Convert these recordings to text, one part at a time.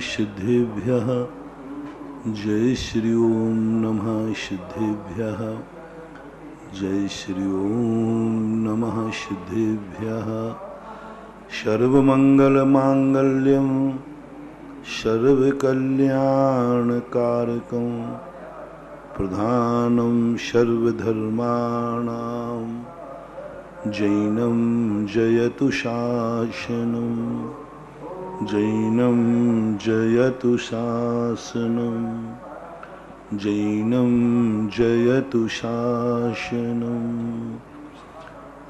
सिद्धिभ्यः जय श्री ओम नमः सिद्धिभ्यः जय श्री ओम नमः सिद्धिभ्यः सर्वमंगलमांगल्यं सर्वकल्याणकारकं प्रधानं सर्वधर्माणां जैनं जयतु शासनं जैनं जयतु शासनं जैनं जयतु शासनं।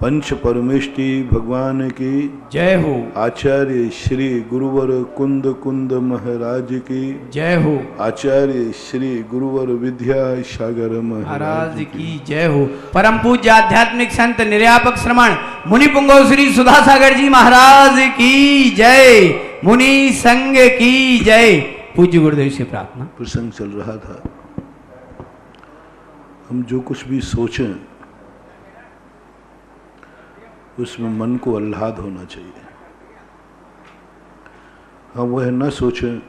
पंच परमेष्टि भगवान की जय हो। आचार्य श्री गुरुवर कुंद कुंद महाराज की जय हो। आचार्य श्री गुरुवर विद्या सागर महाराज की जय हो। परम पूज्य आध्यात्मिक संत निर्यापक श्रमण मुनि पुंगव श्री सुधा सागर जी महाराज की जय। मुनि संघ की जय। पूज्य गुरुदेव से प्रार्थना। प्रसंग चल रहा था, हम जो कुछ भी सोचें उसमें मन को आह्लाद होना चाहिए। हम वह न सोचें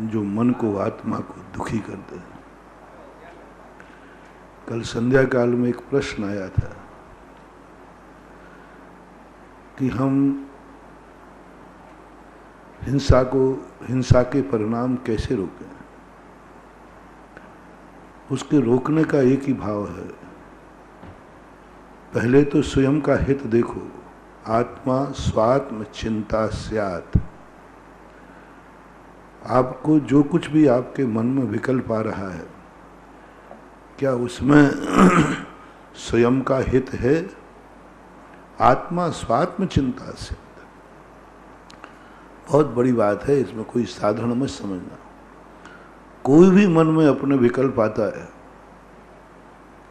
जो मन को आत्मा को दुखी कर दे। कल संध्या काल में एक प्रश्न आया था कि हम हिंसा के परिणाम कैसे रोकें। उसके रोकने का एक ही भाव है, पहले तो स्वयं का हित देखो। आत्मा स्वात्म चिंता स्यात्। आपको जो कुछ भी आपके मन में विकल्प आ रहा है, क्या उसमें स्वयं का हित है? आत्मा स्वात्म चिंता स्यात् बहुत बड़ी बात है, इसमें कोई साधारण मत समझना। कोई भी मन में अपने विकल्प आता है,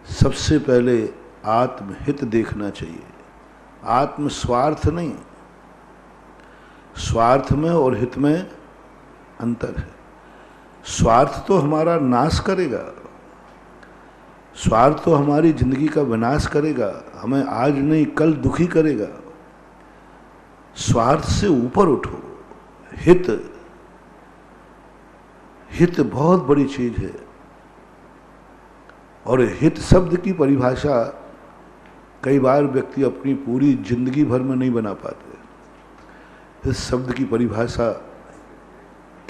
सबसे पहले आत्महित देखना चाहिए, आत्म स्वार्थ नहीं। स्वार्थ में और हित में अंतर है। स्वार्थ तो हमारा नाश करेगा, स्वार्थ तो हमारी जिंदगी का विनाश करेगा, हमें आज नहीं कल दुखी करेगा। स्वार्थ से ऊपर उठो। हित बहुत बड़ी चीज है। और हित शब्द की परिभाषा कई बार व्यक्ति अपनी पूरी जिंदगी भर में नहीं बना पाते। इस शब्द की परिभाषा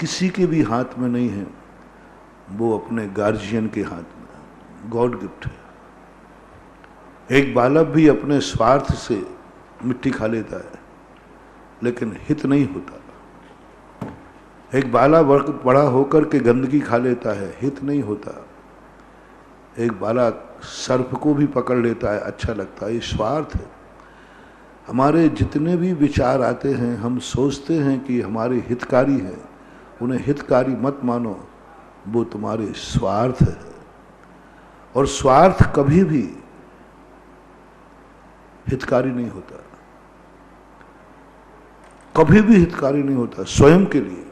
किसी के भी हाथ में नहीं है, वो अपने गार्जियन के हाथ में, गॉड गिफ्ट है। एक बालक भी अपने स्वार्थ से मिट्टी खा लेता है, लेकिन हित नहीं होता। एक बालक बड़ा होकर के गंदगी खा लेता है, हित नहीं होता। एक बालक सर्प को भी पकड़ लेता है, अच्छा लगता है, ये स्वार्थ है। हमारे जितने भी विचार आते हैं, हम सोचते हैं कि हमारे हितकारी हैं, उन्हें हितकारी मत मानो, वो तुम्हारे स्वार्थ है। और स्वार्थ कभी भी हितकारी नहीं होता, कभी भी हितकारी नहीं होता। स्वयं के लिए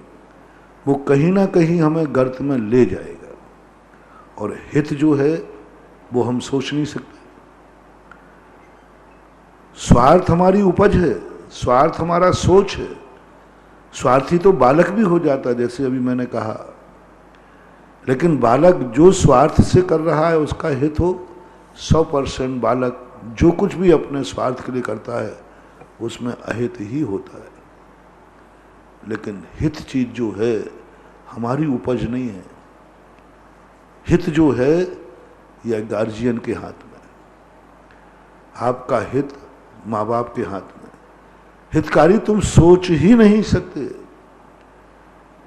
वो कहीं ना कहीं हमें गर्त में ले जाएगा। और हित जो है वो हम सोच नहीं सकते। स्वार्थ हमारी उपज है, स्वार्थ हमारा सोच है। स्वार्थी तो बालक भी हो जाता है, जैसे अभी मैंने कहा। लेकिन बालक जो स्वार्थ से कर रहा है उसका हित हो, 100% बालक जो कुछ भी अपने स्वार्थ के लिए करता है उसमें अहित ही होता है। लेकिन हित चीज जो है हमारी उपज नहीं है। हित जो है यह गार्जियन के हाथ में। आपका हित माँ बाप के हाथ में। हितकारी तुम सोच ही नहीं सकते,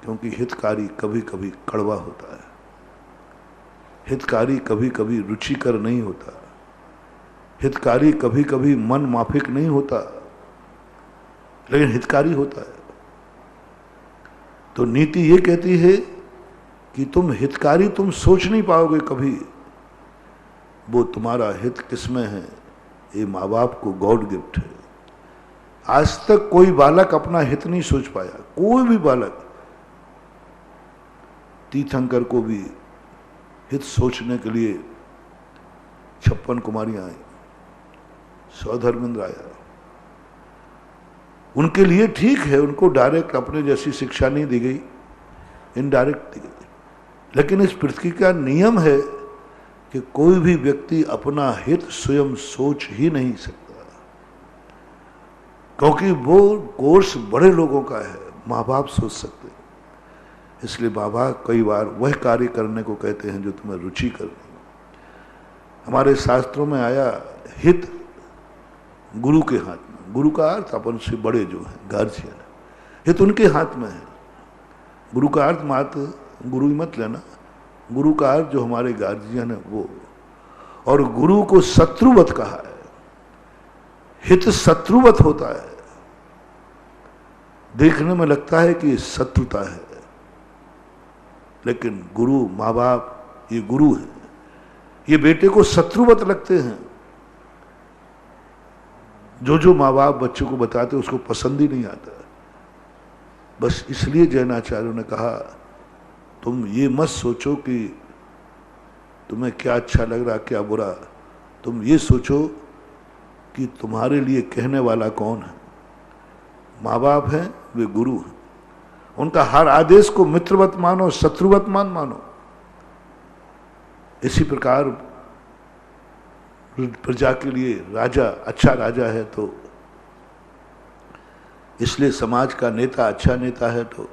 क्योंकि हितकारी कभी कभी कड़वा होता है। हितकारी कभी कभी रुचिकर नहीं होता। हितकारी कभी कभी मन माफिक नहीं होता, लेकिन हितकारी होता है। तो नीति ये कहती है कि तुम हितकारी तुम सोच नहीं पाओगे कभी। वो तुम्हारा हित किसमें है? ये माँ बाप को गॉड गिफ्ट है। आज तक कोई बालक अपना हित नहीं सोच पाया, कोई भी बालक। तीर्थंकर को भी हित सोचने के लिए 56 कुमारियां आई, सौधर्मेंद्र आया। उनके लिए ठीक है, उनको डायरेक्ट अपने जैसी शिक्षा नहीं दी गई, इनडायरेक्ट दी गई। लेकिन इस पृथ्वी का नियम है कि कोई भी व्यक्ति अपना हित स्वयं सोच ही नहीं सकता, क्योंकि वो कोर्स बड़े लोगों का है, माँ बाप सोच सकते हैं। इसलिए माँ बाप कई बार वह कार्य करने को कहते हैं जो तुम्हें रुचि करनी। हमारे शास्त्रों में आया हित गुरु के हाथ में। गुरु का अर्थ अपन से बड़े जो हैं गार्जियन, हित उनके हाथ में है। गुरु का अर्थ मात्र गुरु ही मत लेना, गुरु का अर्थ जो हमारे गार्जियन है वो। और गुरु को शत्रुवत कहा है, हित शत्रुवत होता है। देखने में लगता है कि शत्रुता है, लेकिन गुरु माँ बाप ये गुरु है, ये बेटे को शत्रुवत लगते हैं। जो माँ बाप बच्चों को बताते उसको पसंद ही नहीं आता। बस इसलिए जैनाचार्यों ने कहा तुम ये मत सोचो कि तुम्हें क्या अच्छा लग रहा क्या बुरा, तुम ये सोचो कि तुम्हारे लिए कहने वाला कौन है। माँ बाप हैं, वे गुरु हैं, उनका हर आदेश को मित्रवत मानो, शत्रुवत मानो। इसी प्रकार प्रजा के लिए राजा अच्छा राजा है तो इसलिए समाज का नेता अच्छा नेता है, तो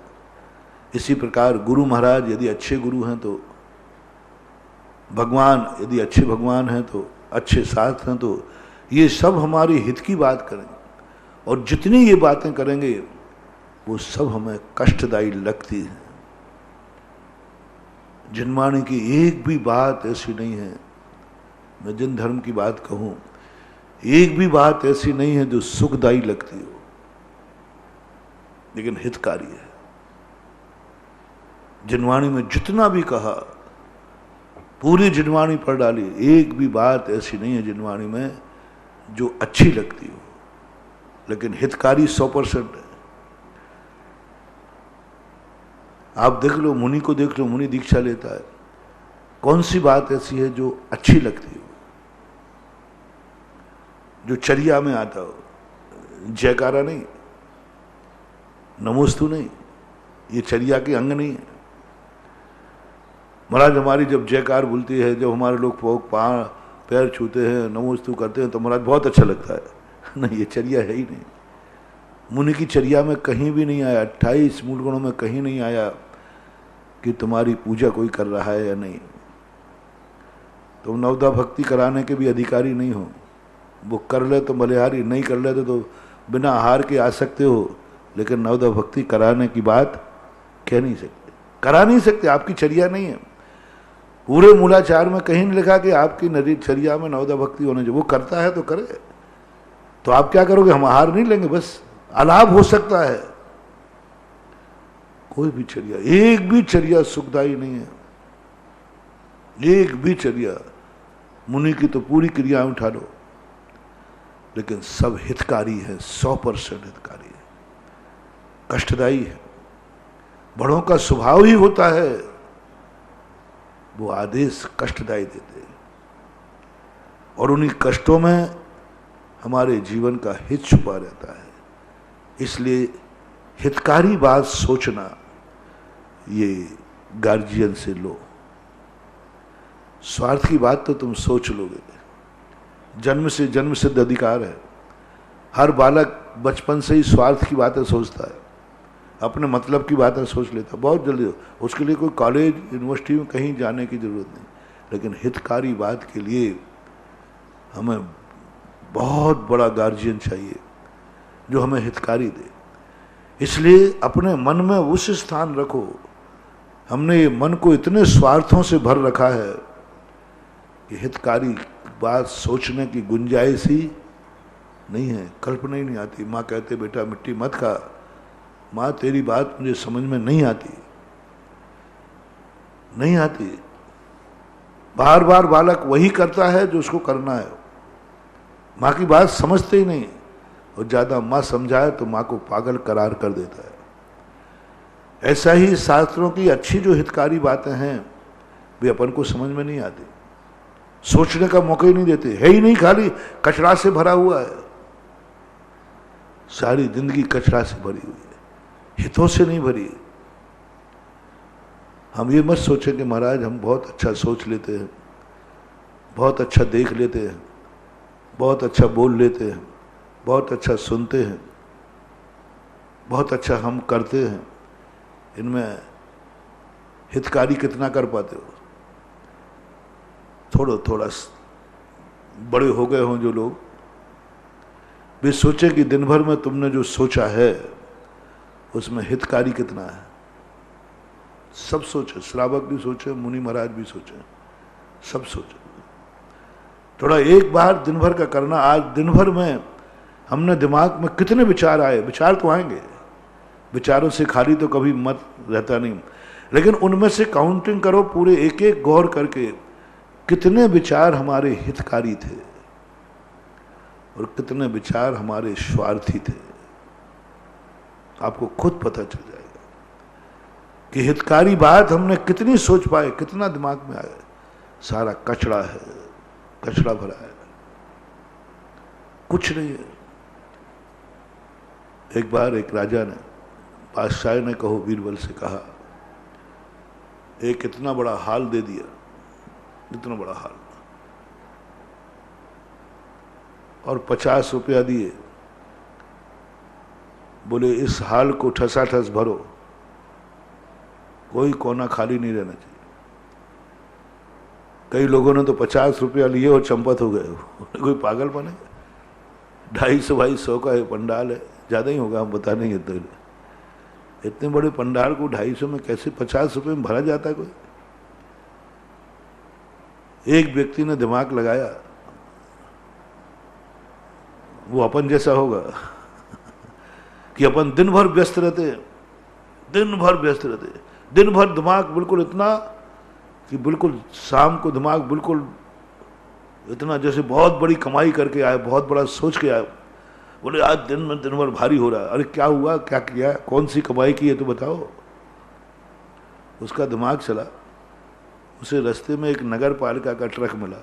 इसी प्रकार गुरु महाराज यदि अच्छे गुरु हैं तो, भगवान यदि अच्छे भगवान हैं तो, अच्छे शास्त्र हैं तो, ये सब हमारे हित की बात करेंगे। और जितनी ये बातें करेंगे वो सब हमें कष्टदायी लगती है। जिनवाणी की एक भी बात ऐसी नहीं है, मैं जिन धर्म की बात कहूं, एक भी बात ऐसी नहीं है जो सुखदायी लगती हो, लेकिन हितकारी है। जिनवाणी में जितना भी कहा, पूरी जिनवाणी पढ़ डाली, एक भी बात ऐसी नहीं है जिनवाणी में जो अच्छी लगती हो, लेकिन हितकारी 100% है। आप देख लो, मुनि को देख लो, मुनि दीक्षा लेता है, कौन सी बात ऐसी है जो अच्छी लगती हो, जो चर्या में आता हो। जयकारा नहीं, नमोस्तु नहीं, ये चर्या के अंग नहीं है। महाराज हमारी जब जयकार बोलती है, जब हमारे लोग पैर छूते हैं, नमोस्तु करते हैं, तो महाराज बहुत अच्छा लगता है। नहीं, ये चर्या है ही नहीं। मुनि की चर्या में कहीं भी नहीं आया, 28 मूल गुणों में कहीं नहीं आया कि तुम्हारी पूजा कोई कर रहा है या नहीं। तुम नवदा भक्ति कराने के भी अधिकारी नहीं हो। वो कर ले तो बलिहारी, नहीं कर ले तो बिना हार के आ सकते हो, लेकिन नवदा भक्ति कराने की बात कह नहीं सकते, करा नहीं सकते, आपकी चर्या नहीं है। पूरे मूलाचार में कहीं नहीं लिखा कि आपकी नदी चर्या में नवदा भक्ति होने चाहिए। वो करता है तो करे, तो आप क्या करोगे? हम हार नहीं लेंगे, बस अलाभ हो सकता है। कोई भी चर्या, एक भी चर्या सुखदायी नहीं है, एक भी चर्या। मुनि की तो पूरी क्रियाएं उठा लो, लेकिन सब हितकारी है, 100% हितकारी है, कष्टदायी है। बड़ों का स्वभाव ही होता है, वो आदेश कष्टदायी देते हैं, और उन्हीं कष्टों में हमारे जीवन का हित छुपा रहता है। इसलिए हितकारी बात सोचना, ये गार्जियन से लो। स्वार्थ की बात तो तुम सोच लोगे, जन्म से जन्म सिद्ध अधिकार है। हर बालक बचपन से ही स्वार्थ की बातें सोचता है, अपने मतलब की बातें सोच लेता बहुत जल्दी। उसके लिए कोई कॉलेज यूनिवर्सिटी में कहीं जाने की जरूरत नहीं, लेकिन हितकारी बात के लिए हमें बहुत बड़ा गार्जियन चाहिए जो हमें हितकारी दे। इसलिए अपने मन में उस स्थान रखो। हमने ये मन को इतने स्वार्थों से भर रखा है कि हितकारी बात सोचने की गुंजाइश ही नहीं है, कल्पना ही नहीं आती। माँ कहते बेटा मिट्टी मत खा, माँ तेरी बात मुझे समझ में नहीं आती, नहीं आती। बार बार बालक वही करता है जो उसको करना है, माँ की बात समझते ही नहीं, और ज्यादा माँ समझाए तो माँ को पागल करार कर देता है। ऐसा ही शास्त्रों की अच्छी जो हितकारी बातें हैं वे अपन को समझ में नहीं आती, सोचने का मौका ही नहीं देते, है ही नहीं, खाली कचरा से भरा हुआ है। सारी जिंदगी कचरा से भरी हुई है, हितों से नहीं भरी। हम ये मत सोचें कि महाराज हम बहुत अच्छा सोच लेते हैं, बहुत अच्छा देख लेते हैं, बहुत अच्छा बोल लेते हैं, बहुत अच्छा सुनते हैं, बहुत अच्छा हम करते हैं, इनमें हितकारी कितना कर पाते हो? थोड़ा थोड़ा बड़े हो गए हों जो लोग, वे सोचे कि दिन भर में तुमने जो सोचा है उसमें हितकारी कितना है। सब सोचे, श्रावक भी सोचे, मुनि महाराज भी सोचे, सब सोचे। थोड़ा एक बार दिन भर का करना। आज दिन भर में हमने दिमाग में कितने विचार आए, विचार तो आएंगे, विचारों से खाली तो कभी मत रहता नहीं, लेकिन उनमें से काउंटिंग करो पूरे एक एक गौर करके, कितने विचार हमारे हितकारी थे और कितने विचार हमारे स्वार्थी थे। आपको खुद पता चल जाएगा कि हितकारी बात हमने कितनी सोच पाए, कितना दिमाग में आया। सारा कचड़ा है, कचड़ा भरा है, कुछ नहीं है। एक बार एक राजा ने, बादशाह ने कहो बीरबल से कहा, एक इतना बड़ा हाल दे दिया, इतना बड़ा हाल, और 50 रुपया दिए। बोले इस हाल को ठसाठस भरो, कोई कोना खाली नहीं रहना चाहिए। कई लोगों ने तो 50 रुपया लिए और चंपत हो गए। कोई पागल बने, 250-250 का है पंडाल है, ज्यादा ही होगा, हम बता नहीं तो। इतने बड़े पंडाल को 250 में कैसे 50 रुपये में भरा जाता है? कोई एक व्यक्ति ने दिमाग लगाया, वो अपन जैसा होगा कि अपन दिन भर व्यस्त रहते, दिन भर व्यस्त रहते, दिन भर दिमाग बिल्कुल इतना कि बिल्कुल शाम को दिमाग बिल्कुल इतना जैसे बहुत बड़ी कमाई करके आए, बहुत बड़ा सोच के आए। बोले आज दिन भर भारी हो रहा है। अरे क्या हुआ, क्या किया, कौन सी कमाई की है तो बताओ। उसका दिमाग चला, उसे रास्ते में एक नगर पालिका का ट्रक मिला।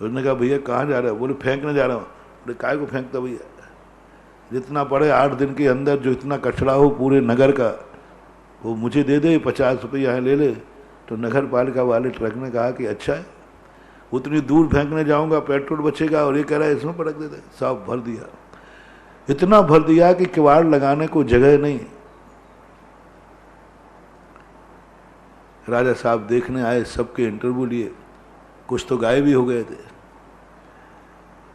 उसने कहा भैया कहाँ जा रहे हो? बोले फेंकने जा रहा हूँ। बोले काय को फेंकता भैया? जितना पड़े 8 दिन के अंदर जो इतना कचरा हो पूरे नगर का, वो मुझे दे दे, 50 रुपये यहाँ ले ले। तो नगर पालिका वाले ट्रक ने कहा कि अच्छा है, उतनी दूर फेंकने जाऊंगा, पेट्रोल बचेगा, और ये कह रहा है इसमें पटक देते। सब भर दिया, इतना भर दिया कि किवाड़ लगाने को जगह नहीं। राजा साहब देखने आए, सबके इंटरव्यू लिए, कुछ तो गायब भी हो गए थे।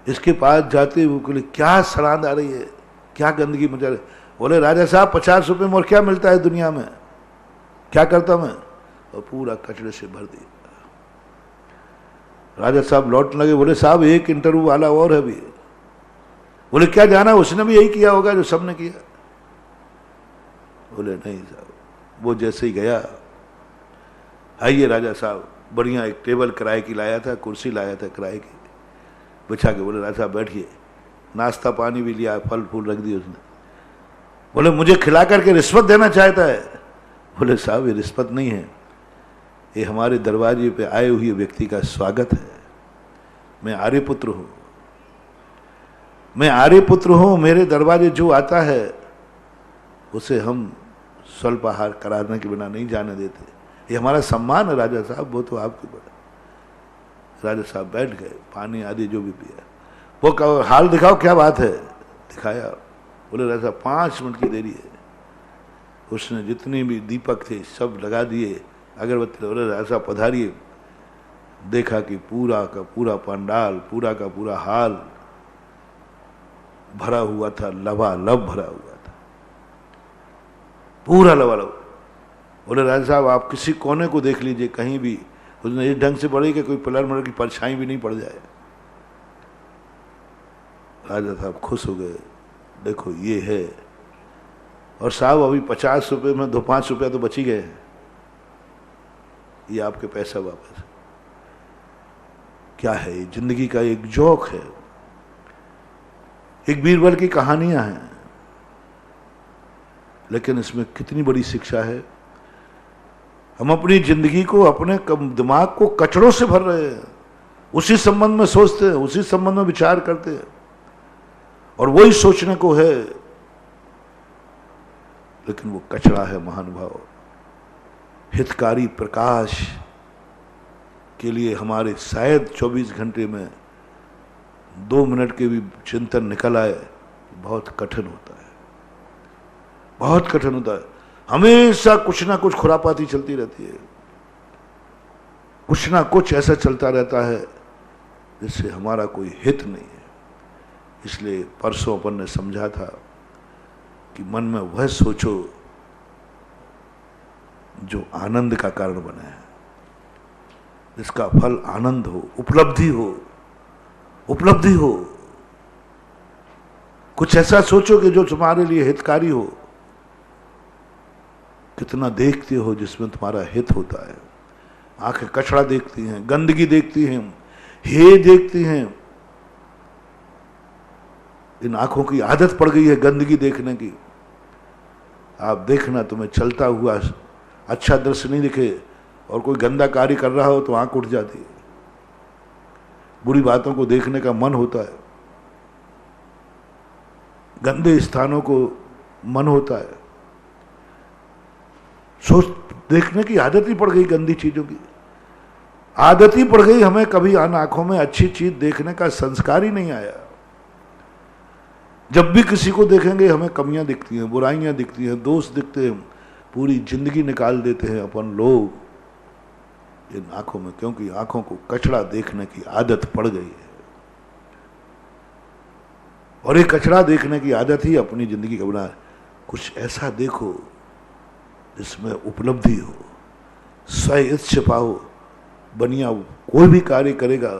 इसके पास जाते हुए बोले क्या सड़ांध आ रही है, क्या गंदगी मचा रही। बोले राजा साहब 50 रुपये में और क्या मिलता है दुनिया में, क्या करता मैं? और पूरा कचरे से भर दिया। राजा साहब लौटने लगे, बोले साहब एक इंटरव्यू वाला और है भी। बोले क्या जाना, उसने भी यही किया होगा जो सबने किया? बोले नहीं साहब, वो जैसे ही गया, आइए राजा साहब, बढ़िया एक टेबल किराए की लाया था, कुर्सी लाया था किराए की, बिछा के बोले राजा साहब बैठिए, नाश्ता पानी भी लिया, फल फूल रख दिए उसने। बोले मुझे खिला करके रिश्वत देना चाहता है। बोले साहब ये रिश्वत नहीं है, ये हमारे दरवाजे पे आए हुए व्यक्ति का स्वागत है। मैं आर्यपुत्र हूं, मैं आर्यपुत्र हूं, मेरे दरवाजे जो आता है उसे हम स्वल्पाहार कराने के बिना नहीं जाने देते, ये हमारा सम्मान है राजा साहब, वो तो आपके बड़ा। राजा साहब बैठ गए, पानी आदि जो भी पिया। वो कहो हाल दिखाओ क्या बात है, दिखाया। बोले राजा 5 मिनट की देरी है। उसने जितने भी दीपक थे सब लगा दिए, अगरबत्ती। बोले राजा साहब पधारिए। देखा कि पूरा का पूरा पंडाल, पूरा का पूरा हाल भरा हुआ था, लबालब भरा हुआ था, पूरा लबालब। बोले राजा साहब आप किसी कोने को देख लीजिए, कहीं भी उसने इस ढंग से बढ़ी कि कोई पिलर मिलर की परछाई भी नहीं पड़ जाए। राजा साहब खुश हो गए, देखो ये है। और साहब अभी 50 रुपये में 2-5 रुपया तो बच ही गए हैं, ये आपके पैसा वापस। क्या है ये? जिंदगी का एक जोक है, एक बीरबल की कहानियां हैं, लेकिन इसमें कितनी बड़ी शिक्षा है। हम अपनी जिंदगी को, अपने दिमाग को कचड़ों से भर रहे हैं, उसी संबंध में सोचते हैं, उसी संबंध में विचार करते हैं, और वही सोचने को है, लेकिन वो कचरा है महानुभाव। हितकारी प्रकाश के लिए हमारे शायद 24 घंटे में 2 मिनट के भी चिंतन निकल आए, बहुत कठिन होता है, बहुत कठिन होता है। हमेशा कुछ ना कुछ खुरापाती चलती रहती है, कुछ ना कुछ ऐसा चलता रहता है जिससे हमारा कोई हित नहीं है। इसलिए परसों अपन ने समझा था कि मन में वह सोचो जो आनंद का कारण बने, जिसका फल आनंद हो, उपलब्धि हो, उपलब्धि हो। कुछ ऐसा सोचो कि जो तुम्हारे लिए हितकारी हो। कितना देखते हो जिसमें तुम्हारा हित होता है। आंखें कचरा देखती हैं, गंदगी देखती हैं, हे देखती हैं। इन आंखों की आदत पड़ गई है गंदगी देखने की। आप देखना, तुम्हें चलता हुआ अच्छा दृश्य नहीं दिखे और कोई गंदा कार्य कर रहा हो तो आंख उठ जाती है, बुरी बातों को देखने का मन होता है, गंदे स्थानों को मन होता है। सोच देखने की आदत ही पड़ गई, गंदी चीजों की आदत ही पड़ गई। हमें कभी आन आंखों में अच्छी चीज देखने का संस्कार ही नहीं आया। जब भी किसी को देखेंगे हमें कमियां दिखती हैं, बुराइयां दिखती हैं, दोष दिखते हैं, पूरी जिंदगी निकाल देते हैं अपन लोग इन आंखों में, क्योंकि आंखों को कचरा देखने की आदत पड़ गई है। और ये कचरा देखने की आदत ही अपनी जिंदगी का बना है। कुछ ऐसा देखो जिसमें उपलब्धि हो, स्वयं पाओ। बनिया कोई भी कार्य करेगा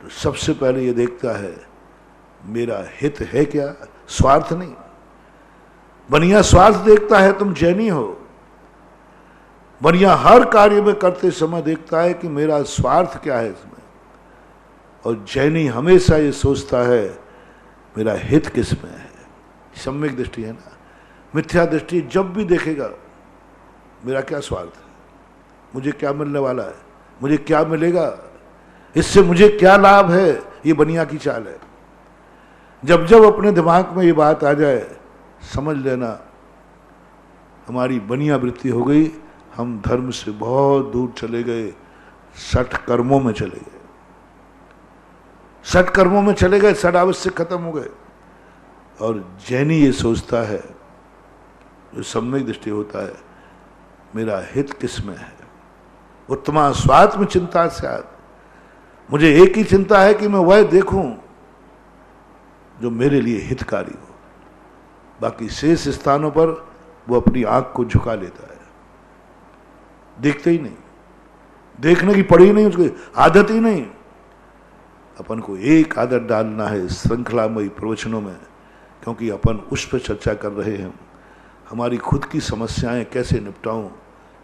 तो सबसे पहले ये देखता है मेरा हित है क्या, स्वार्थ नहीं। बनिया स्वार्थ देखता है, तुम जैनी हो। बनिया हर कार्य में करते समय देखता है कि मेरा स्वार्थ क्या है इसमें, और जैनी हमेशा ये सोचता है मेरा हित किस में है। सम्यक दृष्टि है ना। मिथ्या दृष्टि जब भी देखेगा मेरा क्या स्वार्थ है, मुझे क्या मिलने वाला है, मुझे क्या मिलेगा, इससे मुझे क्या लाभ है, ये बनिया की चाल है। जब जब अपने दिमाग में ये बात आ जाए समझ लेना हमारी बनिया वृत्ति हो गई। हम धर्म से बहुत दूर चले गए, सठ कर्मों में चले गए, सठ कर्मों में चले गए, सठ आवश्यक खत्म हो गए। और जैनी ये सोचता है, जो सम्यक दृष्टि होता है, मेरा हित किस में है। उत्तमा स्वात्म चिंता से मुझे एक ही चिंता है कि मैं वह देखूं जो मेरे लिए हितकारी हो। बाकी शेष स्थानों पर वो अपनी आंख को झुका लेता है, देखते ही नहीं, देखने की पड़ी नहीं, उसकी आदत ही नहीं। अपन को एक आदत डालना है श्रृंखलामयी प्रवचनों में, क्योंकि अपन उस पर चर्चा कर रहे हैं। हमारी खुद की समस्याएं कैसे निपटाऊं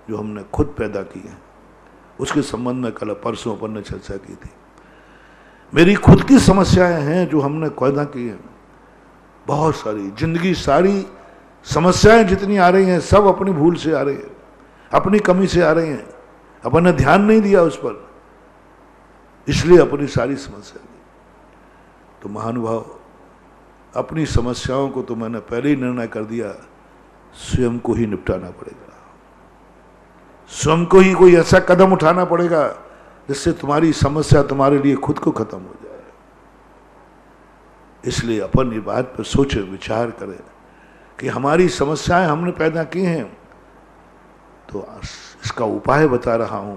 जो हमने खुद पैदा की हैं, उसके संबंध में कल परसों अपन ने चर्चा की थी। मेरी खुद की समस्याएं हैं जो हमने पैदा की हैं, बहुत सारी। जिंदगी सारी समस्याएं जितनी आ रही हैं सब अपनी भूल से आ रही है, अपनी कमी से आ रही हैं। अपन ने ध्यान नहीं दिया उस पर, इसलिए अपनी सारी समस्या। तो महानुभाव, अपनी समस्याओं को तो मैंने पहले ही निर्णय कर दिया, स्वयं को ही निपटाना पड़ेगा। स्वयं को ही कोई ऐसा कदम उठाना पड़ेगा जिससे तुम्हारी समस्या तुम्हारे लिए खुद को खत्म हो जाए। इसलिए अपन ये बात पर सोचे विचार करें कि हमारी समस्याएं हमने पैदा की हैं, तो इसका उपाय बता रहा हूं।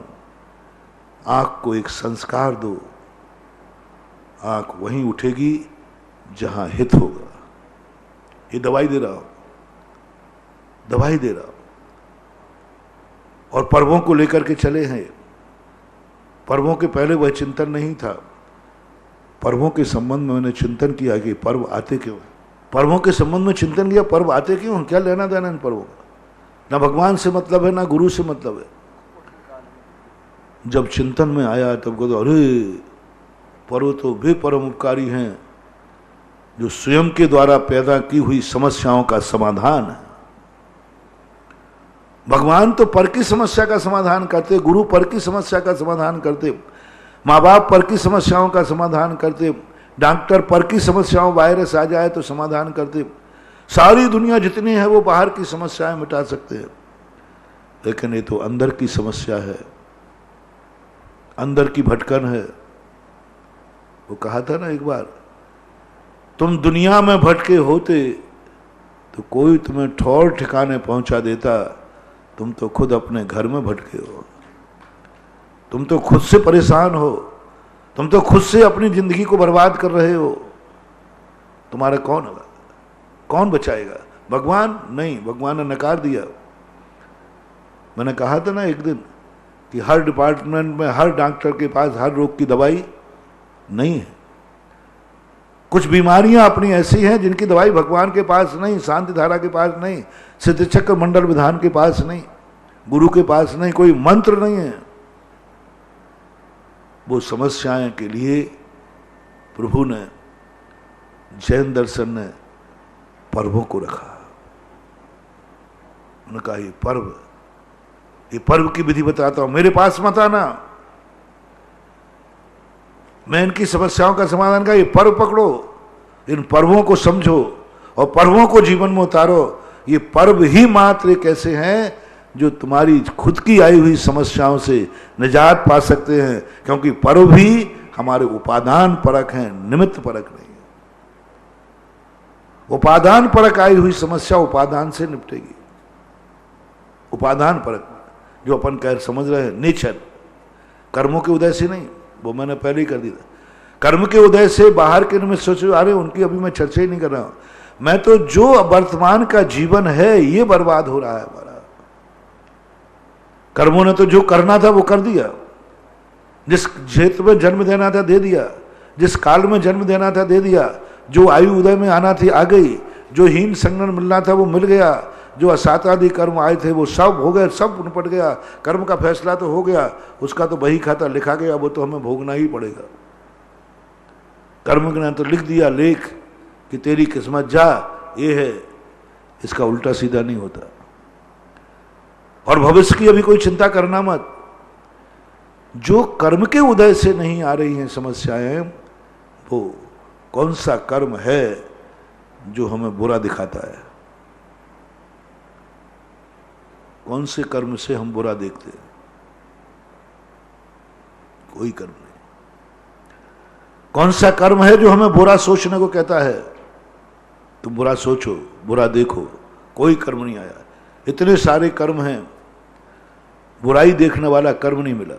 आंख को एक संस्कार दो, आंख वहीं उठेगी जहां हित होगा। ये दवाई दे रहा हूं, दवाई दे रहा हूं। और पर्वों को लेकर के चले हैं। पर्वों के पहले वह चिंतन नहीं था। पर्वों के संबंध में मैंने चिंतन किया कि पर्व आते क्यों। पर्वों के संबंध में चिंतन किया, पर्व आते क्यों, क्या लेना देना इन पर्वों का। ना भगवान से मतलब है, ना गुरु से मतलब है। जब चिंतन में आया तब कहते अरे पर्व तो वे परम उपकारी हैं जो स्वयं के द्वारा पैदा की हुई समस्याओं का समाधान है। भगवान तो पर की समस्या का समाधान करते, गुरु पर की समस्या का समाधान करते, माँ बाप पर की समस्याओं का समाधान करते, डॉक्टर पर की समस्याओं, वायरस आ जाए तो समाधान करते, सारी दुनिया जितनी है वो बाहर की समस्याएं मिटा सकते हैं, लेकिन ये तो अंदर की समस्या है, अंदर की भटकन है। वो कहा था ना एक बार, तुम दुनिया में भटके होते तो कोई तुम्हें ठौर ठिकाने पहुंचा देता, तुम तो खुद अपने घर में भटके हो, तुम तो खुद से परेशान हो, तुम तो खुद से अपनी जिंदगी को बर्बाद कर रहे हो। तुम्हारा कौन होगा, कौन बचाएगा? भगवान नहीं, भगवान ने नकार दिया। मैंने कहा था ना एक दिन कि हर डिपार्टमेंट में, हर डॉक्टर के पास हर रोग की दवाई नहीं है। कुछ बीमारियां अपनी ऐसी हैं जिनकी दवाई भगवान के पास नहीं, शांति धारा के पास नहीं, सिद्ध चक्र मंडल विधान के पास नहीं, गुरु के पास नहीं, कोई मंत्र नहीं है। वो समस्याएं के लिए प्रभु ने, जैन दर्शन ने पर्वों को रखा। उन्होंने कहा ये पर्व की विधि बताता हूं, मेरे पास मत आना, मैं इनकी समस्याओं का समाधान का, ये पर्व पकड़ो, इन पर्वों को समझो और पर्वों को जीवन में उतारो। ये पर्व ही मात्र एक ऐसे हैं जो तुम्हारी खुद की आई हुई समस्याओं से निजात पा सकते हैं, क्योंकि पर्व भी हमारे उपादान परक हैं, निमित्त परक नहीं है। उपादान परक आई हुई समस्या उपादान से निपटेगी। उपादान परक जो अपन कह समझ रहे हैं, नेचर, कर्मों के उदय से नहीं, वो मैंने पहले ही कर दिया। कर्म के उदय से बाहर के निमित्त सोचो, अरे उनकी अभी मैं चर्चा ही नहीं कर रहा हूं। मैं तो जो वर्तमान का जीवन है ये बर्बाद हो रहा है हमारा। कर्मों ने तो जो करना था वो कर दिया, जिस क्षेत्र में जन्म देना था दे दिया, जिस काल में जन्म देना था दे दिया, जो आयु उदय में आना थी आ गई, जो हीन संगन मिलना था वो मिल गया, जो असातादि कर्म आए थे वो सब हो गए, सब निपट गया। कर्म का फैसला तो हो गया, उसका तो बही खाता लिखा गया, वो तो हमें भोगना ही पड़ेगा। कर्म ने तो लिख दिया लेख कि तेरी किस्मत जा, ये है, इसका उल्टा सीधा नहीं होता। और भविष्य की अभी कोई चिंता करना मत। जो कर्म के उदय से नहीं आ रही हैं समस्याएं, वो कौन सा कर्म है जो हमें बुरा दिखाता है? कौन से कर्म से हम बुरा देखते हैं? कोई कर्म नहीं। कौन सा कर्म है जो हमें बुरा सोचने को कहता है? तुम बुरा सोचो, बुरा देखो, कोई कर्म नहीं आया। इतने सारे कर्म हैं, बुराई देखने वाला कर्म नहीं मिला।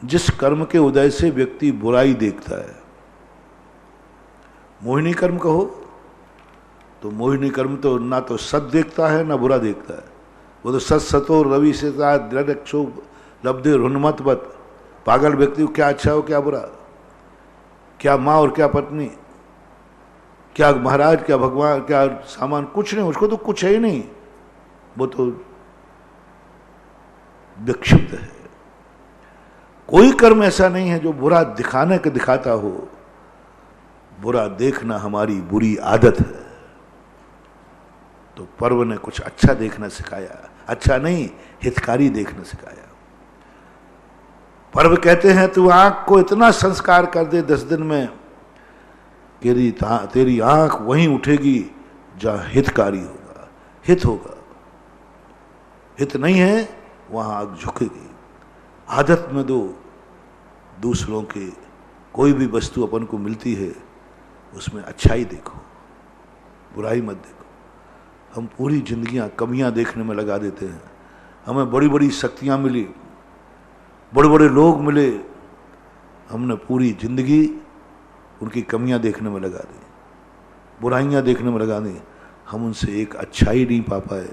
जिस कर्म के उदय से व्यक्ति बुराई देखता है, मोहिनी कर्म कहो तो मोहिनी कर्म तो ना तो सत देखता है ना बुरा देखता है। वो तो सत सतो रवि से दृढ़क्षो लब्धे रुन्मतवत, पागल व्यक्ति को क्या अच्छा हो क्या बुरा, क्या माँ और क्या पत्नी, क्या महाराज, क्या भगवान, क्या सामान, कुछ नहीं, उसको तो कुछ है ही नहीं, वो तो विक्षिप्त है। कोई कर्म ऐसा नहीं है जो बुरा दिखाने के दिखाता हो। बुरा देखना हमारी बुरी आदत है। तो पर्व ने कुछ अच्छा देखना सिखाया, अच्छा नहीं हितकारी देखना सिखाया। पर्व कहते हैं तू आंख को इतना संस्कार कर दे 10 दिन में, तेरी आंख वहीं उठेगी जहां हितकारी होगा, हित होगा। हित नहीं है वहां आंख झुकेगी। आदत में दो, दूसरों के कोई भी वस्तु अपन को मिलती है उसमें अच्छाई देखो, बुराई मत देखो। हम पूरी जिंदगियां कमियां देखने में लगा देते हैं। हमें बड़ी बड़ी शक्तियां मिली, बड़े बड़े लोग मिले, हमने पूरी जिंदगी उनकी कमियां देखने में लगा दी, बुराइयां देखने में लगा दी। हम उनसे एक अच्छाई नहीं पा पाए।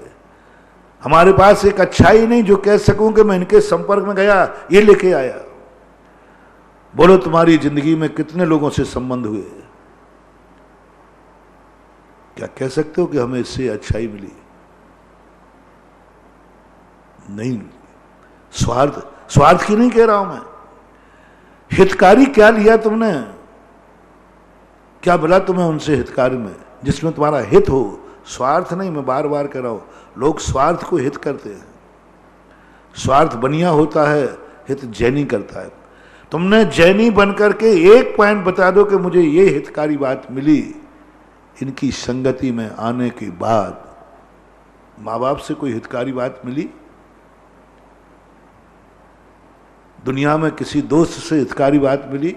हमारे पास एक अच्छाई नहीं जो कह सकूं कि मैं इनके संपर्क में गया, ये लेके आया। बोलो तुम्हारी जिंदगी में कितने लोगों से संबंध हुए? क्या कह सकते हो कि हमें इससे अच्छाई मिली? नहीं। स्वार्थ की नहीं कह रहा हूं मैं। हितकारी क्या लिया तुमने? क्या बोला तुम्हें उनसे हितकारी में, जिसमें तुम्हारा हित हो? स्वार्थ नहीं, मैं बार बार कह रहा हूं। लोग स्वार्थ को हित करते हैं। स्वार्थ बनिया होता है, हित जैनी करता है। तुमने जैनी बनकर के एक पॉइंट बता दो कि मुझे ये हितकारी बात मिली इनकी संगति में आने के बाद। माँ बाप से कोई हितकारी बात मिली? दुनिया में किसी दोस्त से हितकारी बात मिली?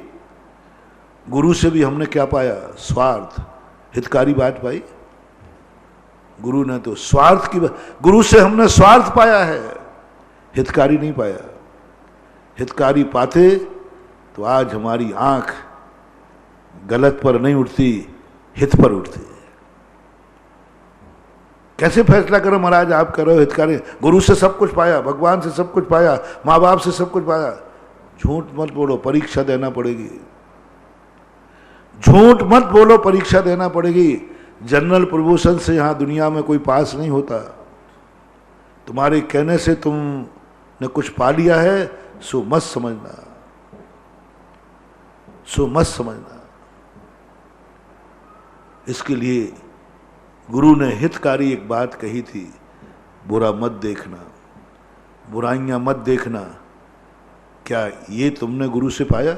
गुरु से भी हमने क्या पाया? स्वार्थ। हितकारी बात पाई? गुरु ने तो स्वार्थ की गुरु से हमने स्वार्थ पाया है, हितकारी नहीं पाया। हितकारी पाते तो आज हमारी आंख गलत पर नहीं उठती, हित पर उठती है। कैसे फैसला करो महाराज, आप कर रहे हो हितकारी, गुरु से सब कुछ पाया, भगवान से सब कुछ पाया, माँ बाप से सब कुछ पाया। झूठ मत बोलो, परीक्षा देना पड़ेगी। झूठ मत बोलो, परीक्षा देना पड़ेगी। जनरल प्रमोशन से यहां दुनिया में कोई पास नहीं होता। तुम्हारे कहने से तुमने कुछ पा लिया है सो मत समझना, सो मत समझना। इसके लिए गुरु ने हितकारी एक बात कही थी, बुरा मत देखना, बुराइयां मत देखना। क्या ये तुमने गुरु से पाया?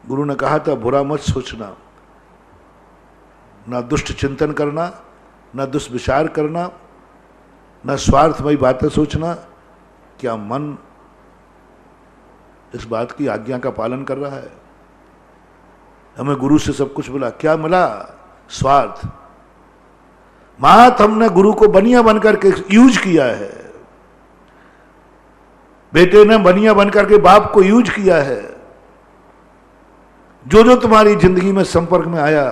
गुरु ने कहा था बुरा मत सोचना, ना दुष्ट चिंतन करना, ना दुष्विचार करना, ना स्वार्थमयी बातें सोचना। क्या मन इस बात की आज्ञा का पालन कर रहा है? हमें गुरु से सब कुछ मिला, क्या मिला? स्वार्थ। मात हमने गुरु को बनिया बनकर के यूज किया है, बेटे ने बनिया बनकर के बाप को यूज किया है। जो जो तुम्हारी जिंदगी में संपर्क में आया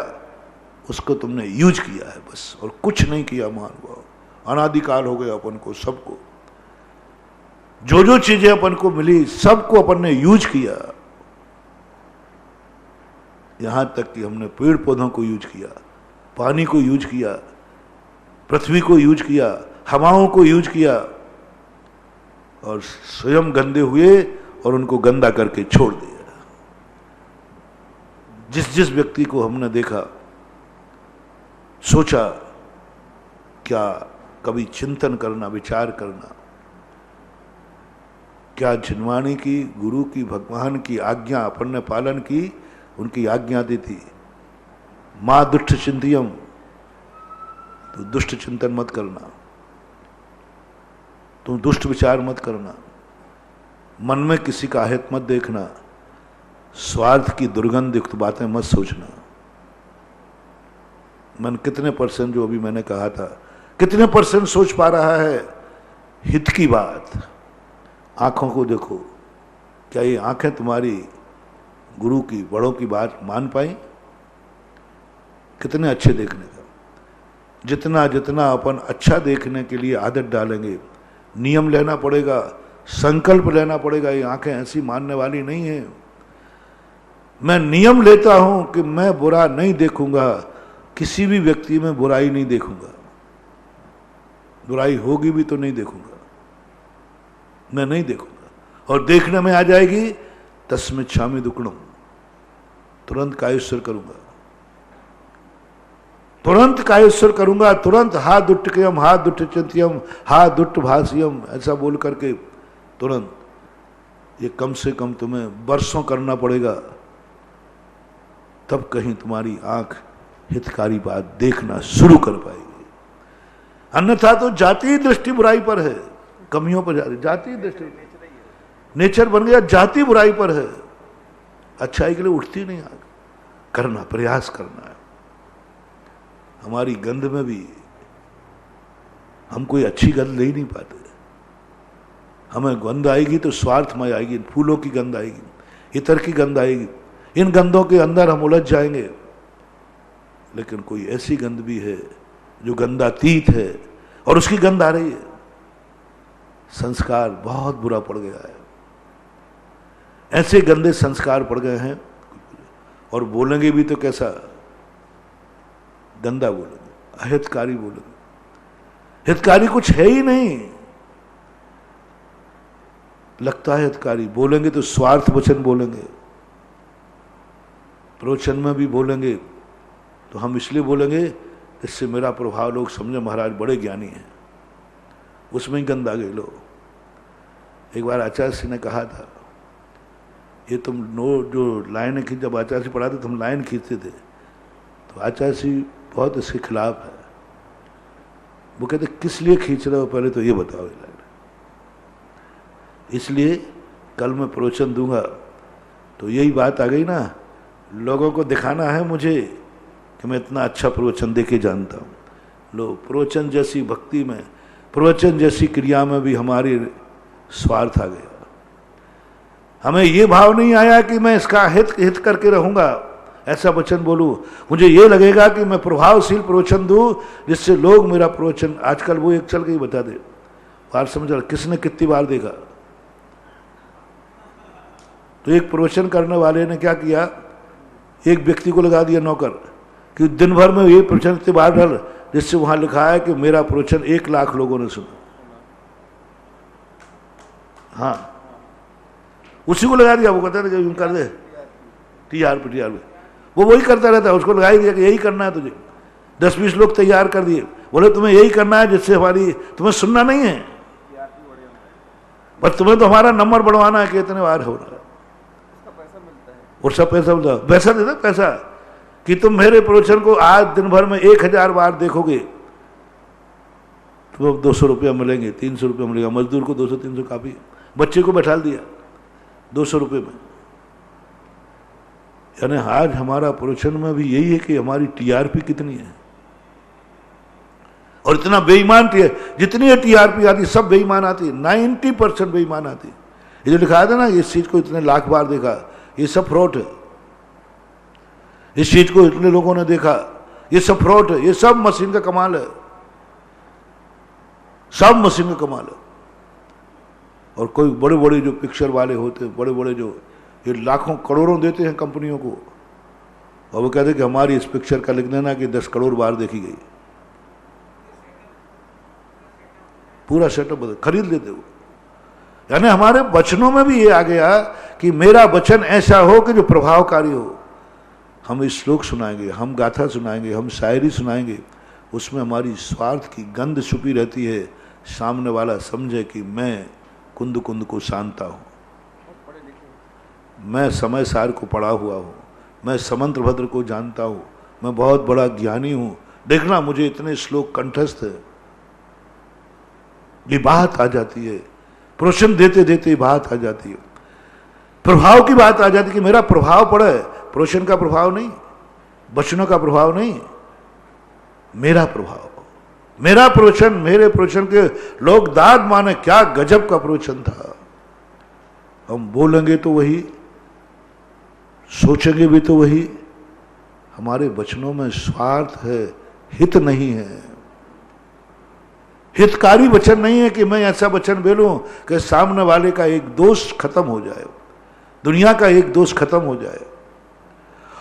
उसको तुमने यूज किया है बस, और कुछ नहीं किया। महानुभाव, अनादिकाल हो गया अपन को, सबको जो जो चीजें अपन को मिली सबको अपन ने यूज किया। यहां तक कि हमने पेड़ पौधों को यूज किया, पानी को यूज किया, पृथ्वी को यूज किया, हवाओं को यूज किया, और स्वयं गंदे हुए और उनको गंदा करके छोड़ दिया। जिस जिस व्यक्ति को हमने देखा, सोचा, क्या कभी चिंतन करना, विचार करना, क्या जिनवाणी की, गुरु की, भगवान की आज्ञा अपन ने पालन की? उनकी आज्ञा दी थी, मां दुष्ट चिंतियम, तो दुष्ट चिंतन मत करना, तुम दुष्ट विचार मत करना, मन में किसी का हित मत देखना, स्वार्थ की दुर्गंध युक्त बातें मत सोचना। मन कितने परसेंट, जो अभी मैंने कहा था, कितने परसेंट सोच पा रहा है हित की बात? आंखों को देखो, क्या ये आंखें तुम्हारी गुरु की, बड़ों की बात मान पाई? कितने अच्छे देखने का। जितना जितना अपन अच्छा देखने के लिए आदत डालेंगे, नियम लेना पड़ेगा, संकल्प लेना पड़ेगा। ये आंखें ऐसी मानने वाली नहीं है। मैं नियम लेता हूं कि मैं बुरा नहीं देखूंगा, किसी भी व्यक्ति में बुराई नहीं देखूंगा, बुराई होगी भी तो नहीं देखूंगा, मैं नहीं देखूंगा। और देखने में आ जाएगी तस्मिच्छामि दुक्कडम, तुरंत कायेश्वर करूंगा, तुरंत कायेश्वर करूंगा, तुरंत हा दुट्टकयम, हा दुट्ट चिंत्यम, हा दुट्ट भाष्यम, ऐसा बोल करके तुरंत। ये कम से कम तुम्हें वर्षों करना पड़ेगा, तब कहीं तुम्हारी आंख हितकारी बात देखना शुरू कर पाएगी। अन्यथा तो जाति दृष्टि बुराई पर है, कमियों पर जाति दृष्टि, नेचर बन गया, जाति बुराई पर है, अच्छाई के लिए उठती नहीं आग। करना, प्रयास करना है। हमारी गंध में भी हम कोई अच्छी गंध ले ही नहीं पाते। हमें गंध आएगी तो स्वार्थमय आएगी, फूलों की गंध आएगी, इतर की गंध आएगी, इन गंधों के अंदर हम उलझ जाएंगे। लेकिन कोई ऐसी गंध भी है जो गंधातीत है और उसकी गंध आ रही है। संस्कार बहुत बुरा पड़ गया है, ऐसे गंदे संस्कार पड़ गए हैं, और बोलेंगे भी तो कैसा गंदा बोलेंगे, अहितकारी बोलेंगे। हितकारी कुछ है ही नहीं, लगता है हितकारी, बोलेंगे तो स्वार्थ वचन बोलेंगे। प्रवचन में भी बोलेंगे तो हम इसलिए बोलेंगे इससे मेरा प्रभाव लोग समझे महाराज बड़े ज्ञानी हैं, उसमें ही गंद आ गए लोग। एक बार आचार्य सिंह ने कहा था ये तुम जो लाइनें खींच, जब आचार्य से पढ़ाते तो हम लाइन खींचते थे, तो आचार्य जी बहुत इसके खिलाफ है। वो कहते किस लिए खींच रहे हो, पहले तो ये बताओ ये लाइन। इसलिए कल मैं प्रवचन दूंगा तो यही बात आ गई ना, लोगों को दिखाना है मुझे कि मैं इतना अच्छा प्रवचन दे के जानता हूँ। लो, प्रवचन जैसी भक्ति में, प्रवचन जैसी क्रिया में भी हमारी स्वार्थ आ गया। हमें ये भाव नहीं आया कि मैं इसका हित करके रहूंगा, ऐसा वचन बोलूं। मुझे ये लगेगा कि मैं प्रभावशील प्रवचन दूं जिससे लोग मेरा प्रवचन, आजकल वो एक चल के ही बता दे, बात समझ रहा, किसने कितनी बार देखा। तो एक प्रवचन करने वाले ने क्या किया, एक व्यक्ति को लगा दिया नौकर कि दिन भर में ये प्रवचन इतनी बार डाल, जिससे वहां लिखा है कि मेरा प्रवचन 1 लाख लोगों ने सुना। हाँ, उसी को लगा दिया। वो कहता है जो कर दे टीआरपी, वो वही करता रहता है, उसको लगा ही दिया कि यही करना है तुझे। 10-20 लोग तैयार कर दिए, बोले तुम्हें यही करना है जिससे हमारी, तुम्हें सुनना नहीं है, बस तुम्हें तो हमारा नंबर बढ़वाना है कि इतने बार हो रहा है, और सब पैसा मिलता है। पैसा देता, पैसा कि तुम मेरे प्रवचन को आज दिन भर में 1000 बार देखोगे तो 200 रुपया मिलेंगे, 300 रुपया मिलेगा। मजदूर को 200-300 काफी, बच्चे को बैठा दिया 200 रुपये में। यानी आज हमारा प्रवचन में भी यही है कि हमारी टीआरपी कितनी है, और इतना बेईमान जितनी टीआरपी आती सब बेईमान आती, 90% बेईमान आती। ये जो लिखा था ना, इस चीज को इतने लाख बार देखा, ये सब फ्रॉड है। इस चीज को इतने लोगों ने देखा, ये सब फ्रॉड है, ये सब मशीन का कमाल है, सब मशीन का कमाल है। और कोई बड़े बड़े जो पिक्चर वाले होते हैं, बड़े बड़े जो ये लाखों करोड़ों देते हैं कंपनियों को, और वो कहते हैं कि हमारी इस पिक्चर का लिख देना कि 10 करोड़ बार देखी गई, पूरा सेटअप खरीद लेते वो। यानी हमारे वचनों में भी ये आ गया कि मेरा वचन ऐसा हो कि जो प्रभावकारी हो। हम श्लोक सुनाएंगे, हम गाथा सुनाएंगे, हम शायरी सुनाएंगे, उसमें हमारी स्वार्थ की गंध छुपी रहती है। सामने वाला समझे कि मैं कुंद कुंद को शांता हूँ, मैं समय सार को पढ़ा हुआ हूँ, मैं समंत्र भद्र को जानता हूँ, मैं बहुत बड़ा ज्ञानी हूँ, देखना मुझे इतने श्लोक कंठस्थ है। ये बात आ जाती है, प्रवचन देते देते बात आ जाती है, प्रभाव की बात आ जाती है कि मेरा प्रभाव पड़े। प्रवचन का प्रभाव नहीं, वचनों का प्रभाव नहीं, मेरा प्रभाव, मेरा प्रवचन, मेरे प्रवचन के लोग दाद माने क्या गजब का प्रवचन था। हम बोलेंगे तो वही, सोचेंगे भी तो वही। हमारे वचनों में स्वार्थ है, हित नहीं है, हितकारी वचन नहीं है कि मैं ऐसा वचन बोलूं कि सामने वाले का एक दोष खत्म हो जाए, दुनिया का एक दोष खत्म हो जाए।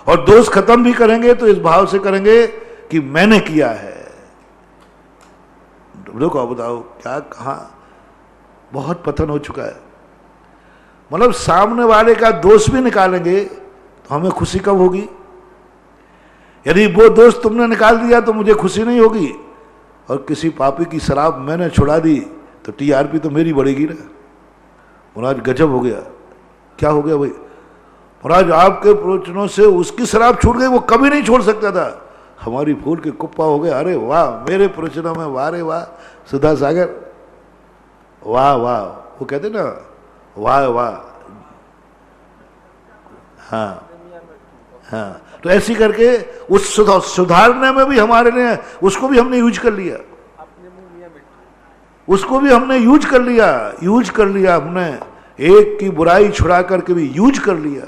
और दोष खत्म भी करेंगे तो इस भाव से करेंगे कि मैंने किया है। देखो बताओ क्या, कहां बहुत पतन हो चुका है। मतलब सामने वाले का दोष भी निकालेंगे तो हमें खुशी कब होगी? यदि वो दोष तुमने निकाल दिया तो मुझे खुशी नहीं होगी, और किसी पापी की शराब मैंने छुड़ा दी तो टीआरपी तो मेरी बढ़ेगी ना। महाराज गजब हो गया, क्या हो गया भाई? महाराज आपके प्रवचनों से उसकी शराब छूट गई, वो कभी नहीं छोड़ सकता था, हमारी फूल के कुप्पा हो गए। अरे वाह, मेरे प्रवचनों में वाह रे वाह, सुधा सागर वाह वाह, वो कहते ना वाह वाह। हाँ हाँ, तो ऐसी करके उस सुधारने में भी हमारे लिए, उसको भी हमने यूज कर लिया, उसको भी हमने यूज कर लिया हमने, एक की बुराई छुड़ा करके भी यूज कर लिया,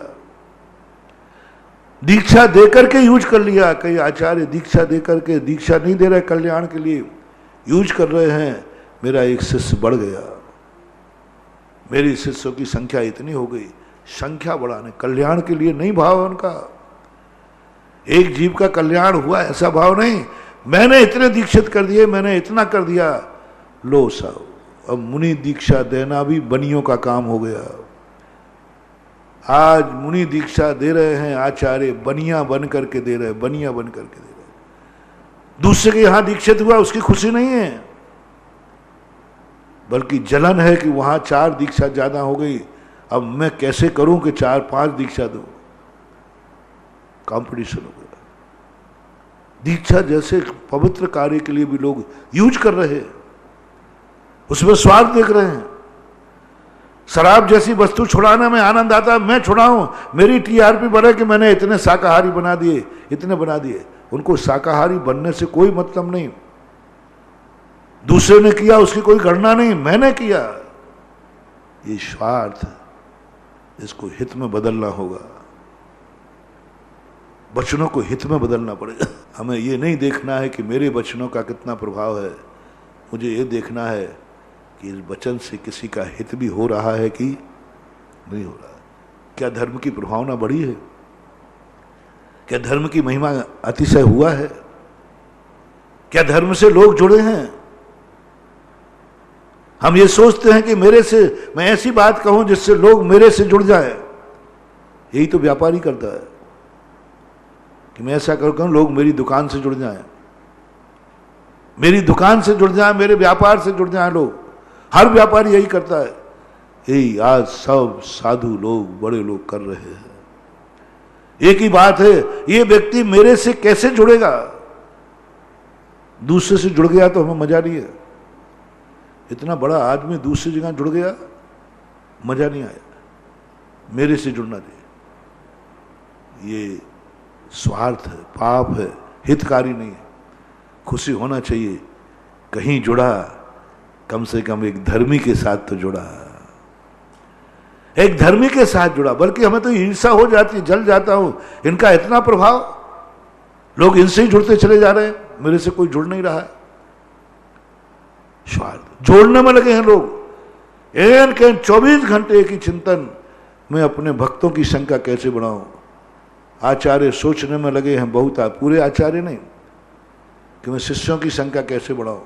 दीक्षा देकर के यूज कर लिया। कई आचार्य दीक्षा देकर के, दीक्षा नहीं दे रहे कल्याण के लिए, यूज कर रहे हैं। मेरा एक शिष्य बढ़ गया, मेरी शिष्यों की संख्या इतनी हो गई, संख्या बढ़ाने, कल्याण के लिए नहीं भाव उनका, एक जीव का कल्याण हुआ ऐसा भाव नहीं, मैंने इतने दीक्षित कर दिए, मैंने इतना कर दिया। लो साहब, अब मुनि दीक्षा देना भी बनियों का काम हो गया। आज मुनि दीक्षा दे रहे हैं आचार्य, बनिया बन करके दे रहे, बनिया बन करके दे रहे। दूसरे के यहां दीक्षित हुआ उसकी खुशी नहीं है, बल्कि जलन है कि वहां 4 दीक्षा ज्यादा हो गई, अब मैं कैसे करूं कि 4-5 दीक्षा दूं? कंपटीशन हो गया। दीक्षा जैसे पवित्र कार्य के लिए भी लोग यूज कर रहे हैं, उसमें स्वार्थ देख रहे हैं। शराब जैसी वस्तु छुड़ाने में आनंद आता है, मैं छुड़ाऊं, मेरी टीआरपी बढ़े कि मैंने इतने शाकाहारी बना दिए, इतने बना दिए। उनको शाकाहारी बनने से कोई मतलब नहीं, दूसरे ने किया उसकी कोई गणना नहीं, मैंने किया। ये स्वार्थ, इसको हित में बदलना होगा, वचनों को हित में बदलना पड़ेगा। हमें ये नहीं देखना है कि मेरे वचनों का कितना प्रभाव है, मुझे ये देखना है कि इस वचन से किसी का हित भी हो रहा है कि नहीं हो रहा है। क्या धर्म की प्रभावना बढ़ी है? क्या धर्म की महिमा अतिशय हुआ है? क्या धर्म से लोग जुड़े हैं? हम ये सोचते हैं कि मेरे से मैं ऐसी बात कहूं जिससे लोग मेरे से जुड़ जाए। यही तो व्यापारी करता है कि मैं ऐसा कहूं लोग मेरी दुकान से जुड़ जाएं, मेरी दुकान से जुड़ जाएं, मेरे व्यापार से जुड़ जाएं लोग। हर व्यापारी यही करता है। यही आज सब साधु लोग, बड़े लोग कर रहे हैं। एक ही बात है, ये व्यक्ति मेरे से कैसे जुड़ेगा? दूसरे से जुड़ गया तो हमें मजा नहीं है। इतना बड़ा आदमी दूसरी जगह जुड़ गया, मजा नहीं आया। मेरे से जुड़ना चाहिए। ये स्वार्थ है, पाप है, हितकारी नहीं है। खुशी होना चाहिए, कहीं जुड़ा, कम से कम एक धर्मी के साथ तो जुड़ा, एक धर्मी के साथ जुड़ा। बल्कि हमें तो ईर्ष्या हो जाती है, जल जाता हूं, इनका इतना प्रभाव, लोग इनसे ही जुड़ते चले जा रहे हैं, मेरे से कोई जुड़ नहीं रहा है। स्वार्थ जोड़ने में लगे हैं लोग। एन के 24 घंटे एक ही चिंतन, मैं अपने भक्तों की संख्या कैसे बढ़ाऊं। आचार्य सोचने में लगे हैं, बहुत पूरे आचार्य नहीं, कि मैं शिष्यों की संख्या कैसे बढ़ाऊं।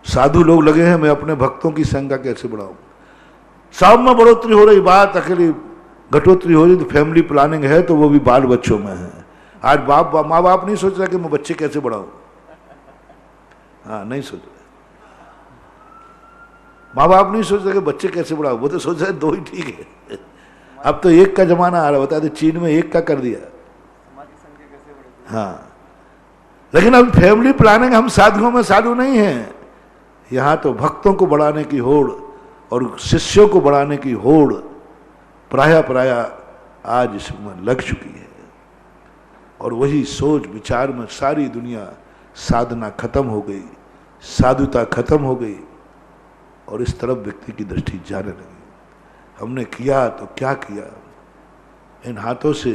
साधु लोग लगे हैं, मैं अपने भक्तों की संख्या कैसे बढ़ाऊं। सब में बढ़ोतरी हो रही, बात अकेली घटोतरी हो रही। तो फैमिली प्लानिंग है तो वो भी बाल बच्चों में है। आज माँ बाप नहीं सोच रहा कि मैं बच्चे कैसे बढ़ाऊं। हाँ, नहीं सोच रहे। माँ बाप नहीं सोच रहे कि बच्चे कैसे बढ़ाओ, वो तो सोच रहे 2 ही ठीक है। अब तो 1 का जमाना आ रहा, बता दे, चीन में 1 का कर दिया। हाँ, लेकिन अब फैमिली प्लानिंग हम साधुओं में साधु नहीं है। यहाँ तो भक्तों को बढ़ाने की होड़ और शिष्यों को बढ़ाने की होड़ प्राय आज इसमें लग चुकी है। और वही सोच विचार में सारी दुनिया, साधना खत्म हो गई, साधुता खत्म हो गई, और इस तरफ व्यक्ति की दृष्टि जाने लगी। हमने किया तो क्या किया, इन हाथों से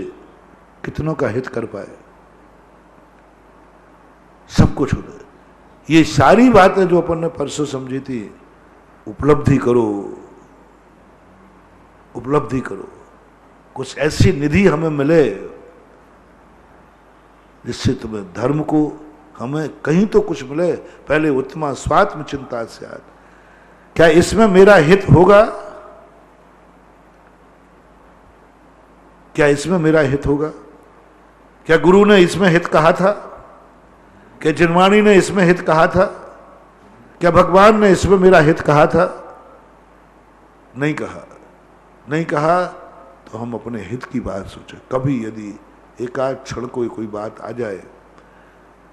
कितनों का हित कर पाए, सब कुछ हो गया। ये सारी बातें जो अपन ने परसों समझी थी, उपलब्धि करो, उपलब्धि करो। कुछ ऐसी निधि हमें मिले जिससे तुम्हें धर्म को, हमें कहीं तो कुछ मिले। पहले उत्तमा स्वात्म चिंता से आज, क्या इसमें मेरा हित होगा? क्या इसमें मेरा हित होगा? क्या गुरु ने इसमें हित कहा था? क्या जिनवाणी ने इसमें हित कहा था? क्या भगवान ने इसमें मेरा हित कहा था? नहीं कहा। नहीं कहा तो हम अपने हित की बात सोचें। कभी यदि एकाध क्षण कोई बात आ जाए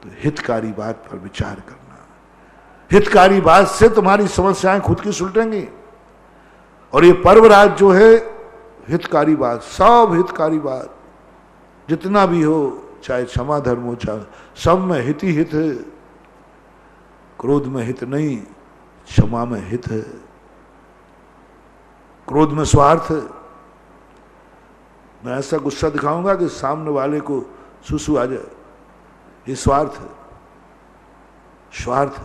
तो हितकारी बात पर विचार करना। हितकारी बात से तुम्हारी समस्याएं खुद की सुलटेंगी। और ये पर्वराज जो है, हितकारी बात, सब हितकारी बात, जितना भी हो, चाहे क्षमा धर्म हो, चाहे सब में हित ही हित है। क्रोध में हित नहीं, क्षमा में हित है। क्रोध में स्वार्थ है। मैं ऐसा गुस्सा दिखाऊंगा कि सामने वाले को सुसु आ जाए, ये स्वार्थ है। स्वार्थ,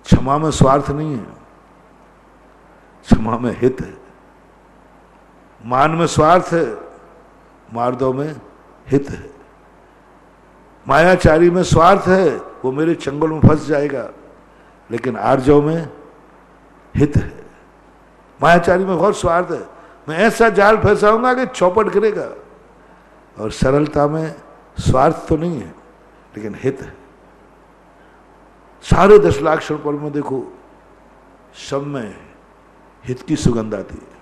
क्षमा में स्वार्थ नहीं है, क्षमा में हित है। मान में स्वार्थ है, मार्दव में हित है। मायाचारी में स्वार्थ है, वो मेरे चंगुल में फंस जाएगा, लेकिन आर्जव में हित है। मायाचारी में बहुत स्वार्थ है, मैं ऐसा जाल फंसाऊंगा कि चौपट गिरेगा। और सरलता में स्वार्थ तो नहीं है, लेकिन हित है। सारे 10 लाख पर में देखो, सब में हित की सुगंध आती है,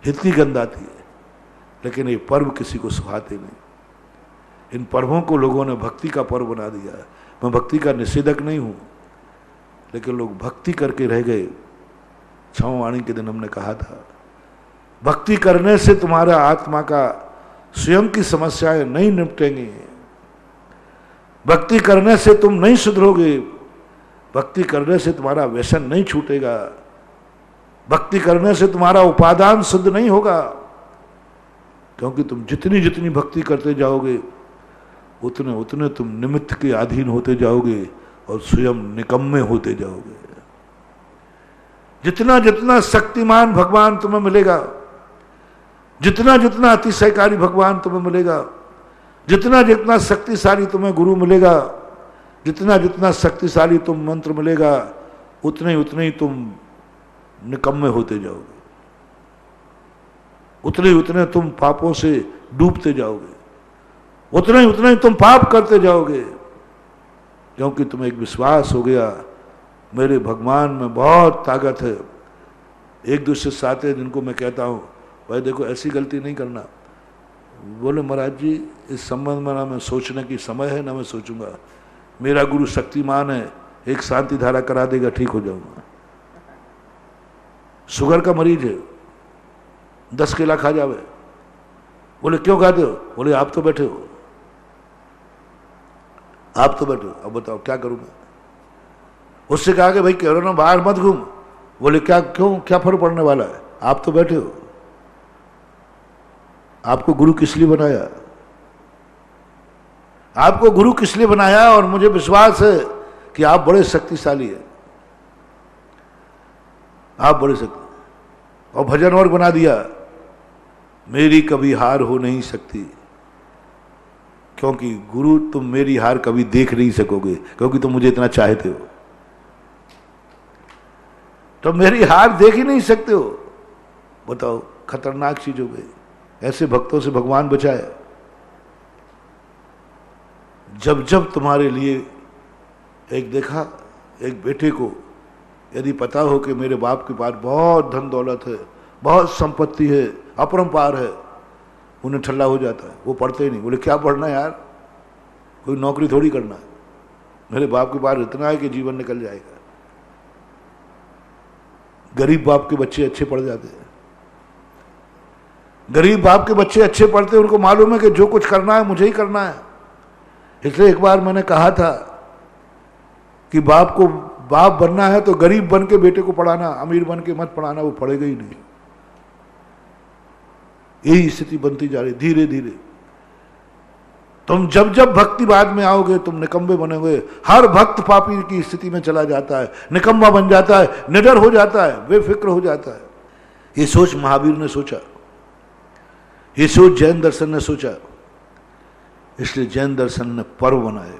हित की गंध आती है, लेकिन ये पर्व किसी को सुहाते नहीं। इन पर्वों को लोगों ने भक्ति का पर्व बना दिया है। मैं भक्ति का निषेधक नहीं हूं, लेकिन लोग भक्ति करके रह गए। छाववाणी के दिन हमने कहा था, भक्ति करने से तुम्हारा आत्मा का स्वयं की समस्याएं नहीं निपटेंगी, भक्ति करने से तुम नहीं सुधरोगे, भक्ति करने से तुम्हारा व्यसन नहीं छूटेगा, भक्ति करने से तुम्हारा उपादान शुद्ध नहीं होगा, क्योंकि तुम जितनी जितनी भक्ति करते जाओगे उतने उतने तुम निमित्त के अधीन होते जाओगे और स्वयं निकम्मे होते जाओगे। जितना जितना शक्तिमान भगवान तुम्हें मिलेगा, जितना जितना अतिशयकारी भगवान तुम्हें मिलेगा, जितना जितना शक्तिशाली तुम्हें गुरु मिलेगा, जितना जितना शक्तिशाली तुम मंत्र मिलेगा, उतने ही तुम निकम्मे होते जाओगे, उतने तुम पापों से डूबते जाओगे, उतने ही तुम पाप करते जाओगे, क्योंकि तुम्हें एक विश्वास हो गया मेरे भगवान में बहुत ताकत है। एक दूसरे से आते हैं जिनको मैं कहता हूँ, भाई देखो ऐसी गलती नहीं करना, बोले महाराज जी इस संबंध में ना मैं सोचने की समय है ना मैं सोचूंगा, मेरा गुरु शक्तिमान है, एक शांति धारा करा देगा, ठीक हो जाऊंगा। शुगर का मरीज है, 10 केला खा जावे, बोले क्यों खाते हो, बोले आप तो बैठे हो, आप तो बैठे हो, अब बताओ क्या करूं मैं। उससे कहा कि भाई कह रहे ना बाहर मत घूम, बोले क्या क्यों, क्या फर्क पड़ने वाला है, आप तो बैठे हो। आपको गुरु किस लिए बनाया, आपको गुरु किस लिए बनाया, और मुझे विश्वास है कि आप बड़े शक्तिशाली हैं, आप बड़े शक्ति। और भजन और बना दिया, मेरी कभी हार हो नहीं सकती, क्योंकि गुरु तुम मेरी हार कभी देख नहीं सकोगे, क्योंकि तुम मुझे इतना चाहते हो, तो मेरी हार देख ही नहीं सकते हो। बताओ खतरनाक चीज हो गई। ऐसे भक्तों से भगवान बचाए। जब जब तुम्हारे लिए एक देखा, एक बेटे को यदि पता हो कि मेरे बाप के पास बहुत धन दौलत है, बहुत संपत्ति है, अपरंपार है, उन्हें ठल्ला हो जाता है, वो पढ़ते ही नहीं। बोले क्या पढ़ना है यार, कोई नौकरी थोड़ी करना है, मेरे बाप के पास इतना है कि जीवन निकल जाएगा। गरीब बाप के बच्चे अच्छे पढ़ जाते हैं, गरीब बाप के बच्चे अच्छे पढ़ते हैं, उनको मालूम है कि जो कुछ करना है मुझे ही करना है। इसलिए एक बार मैंने कहा था कि बाप को बाप बनना है तो गरीब बन के बेटे को पढ़ाना, अमीर बन के मत पढ़ाना, वो पढ़ेगा ही नहीं। यही स्थिति बनती जा रही धीरे धीरे। तुम जब जब भक्तिवाद में आओगे तुम निकम्मे बनोगे। हर भक्त पापी की स्थिति में चला जाता है, निकम्मा बन जाता है, निडर हो जाता है, बेफिक्र हो जाता है। ये सोच महावीर ने सोचा, ये सोच जैन दर्शन ने सोचा, इसलिए जैन दर्शन ने पर्व बनाए।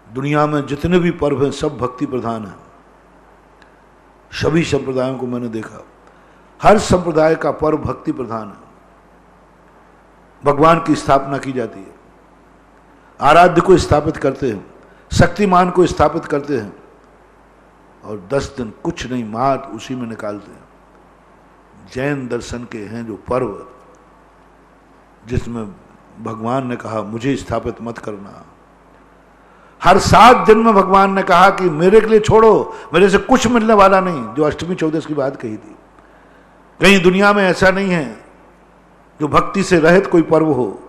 दुनिया में जितने भी पर्व हैं सब भक्ति प्रधान हैं। सभी संप्रदायों को मैंने देखा, हर संप्रदाय का पर्व भक्ति प्रधान है। भगवान की स्थापना की जाती है, आराध्य को स्थापित करते हैं, शक्तिमान को स्थापित करते हैं, और 10 दिन कुछ नहीं मात उसी में निकालते हैं। जैन दर्शन के हैं जो पर्व, जिसमें भगवान ने कहा मुझे स्थापित मत करना। हर 7 दिन में भगवान ने कहा कि मेरे के लिए छोड़ो, मेरे से कुछ मिलने वाला नहीं, जो अष्टमी चौदस की बात कही थी। कहीं दुनिया में ऐसा नहीं है जो भक्ति से रहित कोई पर्व हो,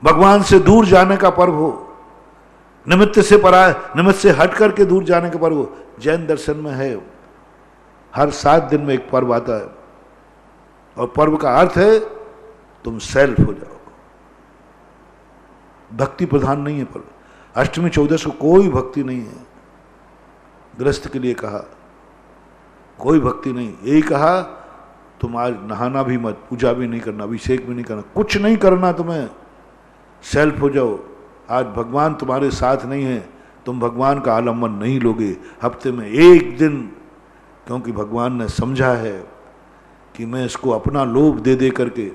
भगवान से दूर जाने का पर्व हो, निमित्त से हट करके दूर जाने का पर्व हो। जैन दर्शन में है, हर 7 दिन में एक पर्व आता है, और पर्व का अर्थ है तुम सेल्फ हो जाओ। भक्ति प्रधान नहीं है पर्व। अष्टमी चौदस को कोई भक्ति नहीं है। गृहस्थ के लिए कहा कोई भक्ति नहीं, यही कहा तुम आज नहाना भी मत, पूजा भी नहीं करना, अभिषेक भी नहीं करना, कुछ नहीं करना तुम्हें, सेल्फ हो जाओ। आज भगवान तुम्हारे साथ नहीं है, तुम भगवान का आलम्बन नहीं लोगे हफ्ते में 1 दिन, क्योंकि भगवान ने समझा है कि मैं इसको अपना लोभ दे दे करके,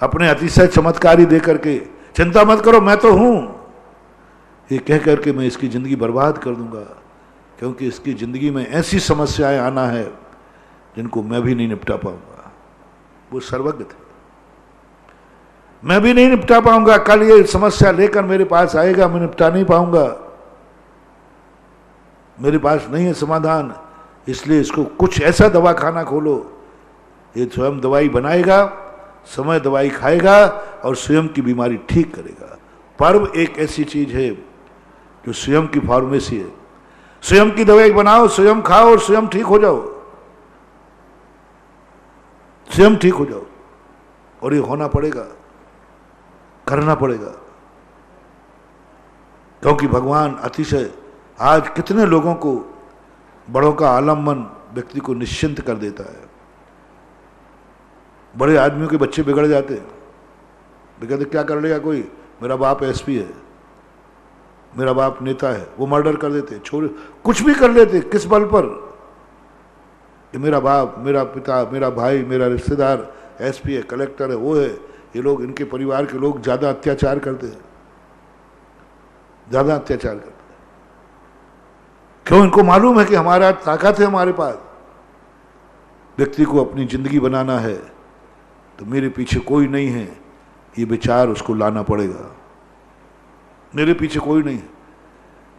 अपने अतिशय चमत्कारी दे करके, चिंता मत करो मैं तो हूं, ये कह करके मैं इसकी जिंदगी बर्बाद कर दूंगा। क्योंकि इसकी जिंदगी में ऐसी समस्याएं आना है जिनको मैं भी नहीं निपटा पाऊंगा। वो सर्वज्ञ थे, मैं भी नहीं निपटा पाऊंगा। कल ये समस्या लेकर मेरे पास आएगा, मैं निपटा नहीं पाऊंगा, मेरे पास नहीं है समाधान। इसलिए इसको कुछ ऐसा दवा खाना खोलो, ये स्वयं दवाई बनाएगा, समय दवाई खाएगा और स्वयं की बीमारी ठीक करेगा। पर्व एक ऐसी चीज है जो स्वयं की फार्मेसी है। स्वयं की दवाई बनाओ, स्वयं खाओ और स्वयं ठीक हो जाओ, स्वयं ठीक हो जाओ। और ये होना पड़ेगा, करना पड़ेगा, क्योंकि भगवान अतिशय आज कितने लोगों को बड़ों का आलम्बन व्यक्ति को निश्चिंत कर देता है। बड़े आदमियों के बच्चे बिगड़ जाते हैं, वे कहते क्या कर लेगा कोई, मेरा बाप एसपी है, मेरा बाप नेता है, वो मर्डर कर देते, छोड़ कुछ भी कर लेते। किस बल पर? कि मेरा बाप, मेरा पिता, मेरा भाई, मेरा रिश्तेदार एसपी है, कलेक्टर है, वो है। ये लोग, इनके परिवार के लोग ज्यादा अत्याचार करते हैं, ज्यादा अत्याचार करते हैं। क्यों? इनको मालूम है कि हमारा ताकत है हमारे पास। व्यक्ति को अपनी जिंदगी बनाना है तो मेरे पीछे कोई नहीं है, ये विचार उसको लाना पड़ेगा। मेरे पीछे कोई नहीं है,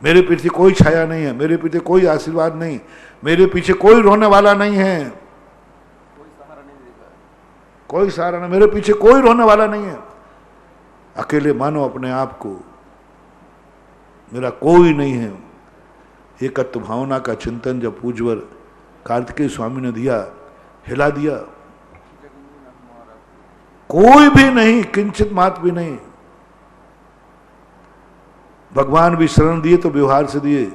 मेरे पीछे कोई छाया नहीं है, मेरे पीछे कोई आशीर्वाद नहीं, मेरे पीछे कोई रोने वाला नहीं है, कोई सहारा नहीं, मेरे पीछे कोई रोने वाला नहीं है। अकेले मानो अपने आप को, मेरा कोई नहीं है। एकत्व भावना का चिंतन जब पूज्यवर कार्तिकेय स्वामी ने दिया, हिला दिया। कोई भी नहीं, किंचित मात्र भी नहीं। भगवान भी शरण दिए तो व्यवहार से दिए,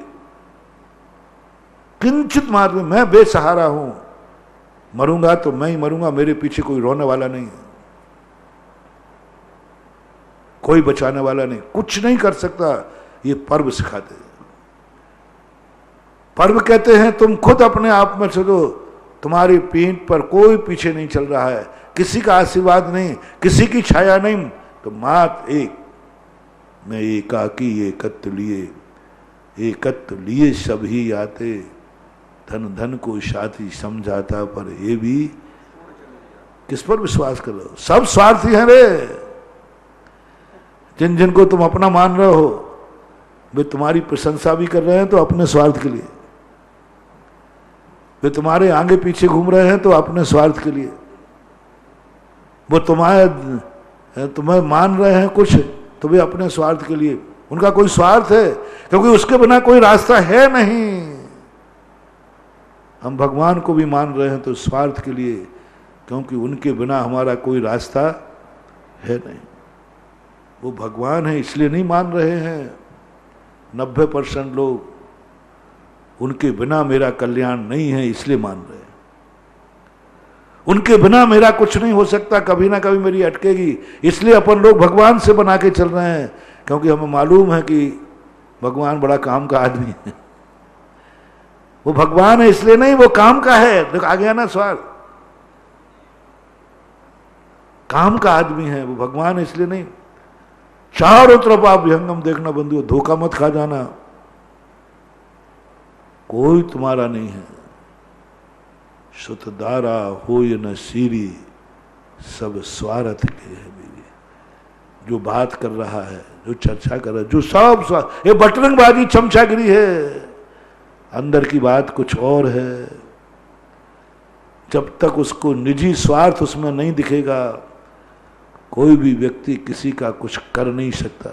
किंचित मात्र। मैं बेसहारा हूं, मरूंगा तो मैं ही मरूंगा, मेरे पीछे कोई रोने वाला नहीं है, कोई बचाने वाला नहीं, कुछ नहीं कर सकता। ये पर्व सिखाते हैं। पर्व कहते हैं तुम खुद अपने आप में चलो, तुम्हारी पीठ पर कोई पीछे नहीं चल रहा है, किसी का आशीर्वाद नहीं, किसी की छाया नहीं, तो मात्र एक, मैं एकाकी एकत्व लिए सभी आते, धन धन को साथी समझाता, पर ये भी किस पर विश्वास कर रहे हो? सब स्वार्थी हैं रे। जिन जिनको तुम अपना मान रहे हो वे तुम्हारी प्रशंसा भी कर रहे हैं तो अपने स्वार्थ के लिए, वे तुम्हारे आगे पीछे घूम रहे हैं तो अपने स्वार्थ के लिए, वो तुम्हें मान रहे हैं कुछ तो वे अपने स्वार्थ के लिए। उनका कोई स्वार्थ है, क्योंकि उसके बिना कोई रास्ता है नहीं। हम भगवान को भी मान रहे हैं तो स्वार्थ के लिए, क्योंकि उनके बिना हमारा कोई रास्ता है नहीं। वो भगवान है इसलिए नहीं मान रहे हैं 90% लोग, उनके बिना मेरा कल्याण नहीं है इसलिए मान रहे हैं। उनके बिना मेरा कुछ नहीं हो सकता, कभी ना कभी मेरी अटकेगी, इसलिए अपन लोग भगवान से बना के चल रहे हैं, क्योंकि हमें मालूम है कि भगवान बड़ा काम का आदमी है। वो भगवान है इसलिए नहीं, वो काम का है। देखो आ गया ना सवाल, काम का आदमी है वो, भगवान है इसलिए नहीं। चारों तरफ आप विहंगम देखना बंधु, धोखा मत खा जाना, कोई तुम्हारा नहीं है। सुतदारा हो या न सीरी, सब स्वार्थ के है मेरी। जो बात कर रहा है, जो चर्चा कर रहा है, जो सब ये बटरंगबाजी चमचागिरी है, अंदर की बात कुछ और है। जब तक उसको निजी स्वार्थ उसमें नहीं दिखेगा, कोई भी व्यक्ति किसी का कुछ कर नहीं सकता।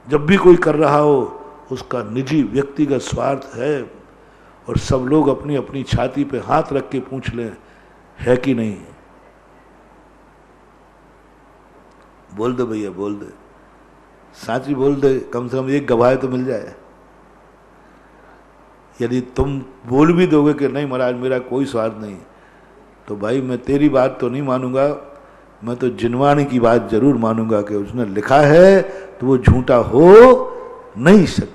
जब भी कोई कर रहा हो उसका निजी व्यक्तिगत स्वार्थ है, और सब लोग अपनी अपनी छाती पे हाथ रख के पूछ लें है कि नहीं। बोल दे भैया, बोल दे, साची बोल दे, कम से कम एक गवाह तो मिल जाए। यदि तुम बोल भी दोगे कि नहीं महाराज मेरा कोई स्वार्थ नहीं, तो भाई मैं तेरी बात तो नहीं मानूंगा, मैं तो जिनवाणी की बात जरूर मानूंगा कि उसने लिखा है तो वो झूठा हो नहीं सकता।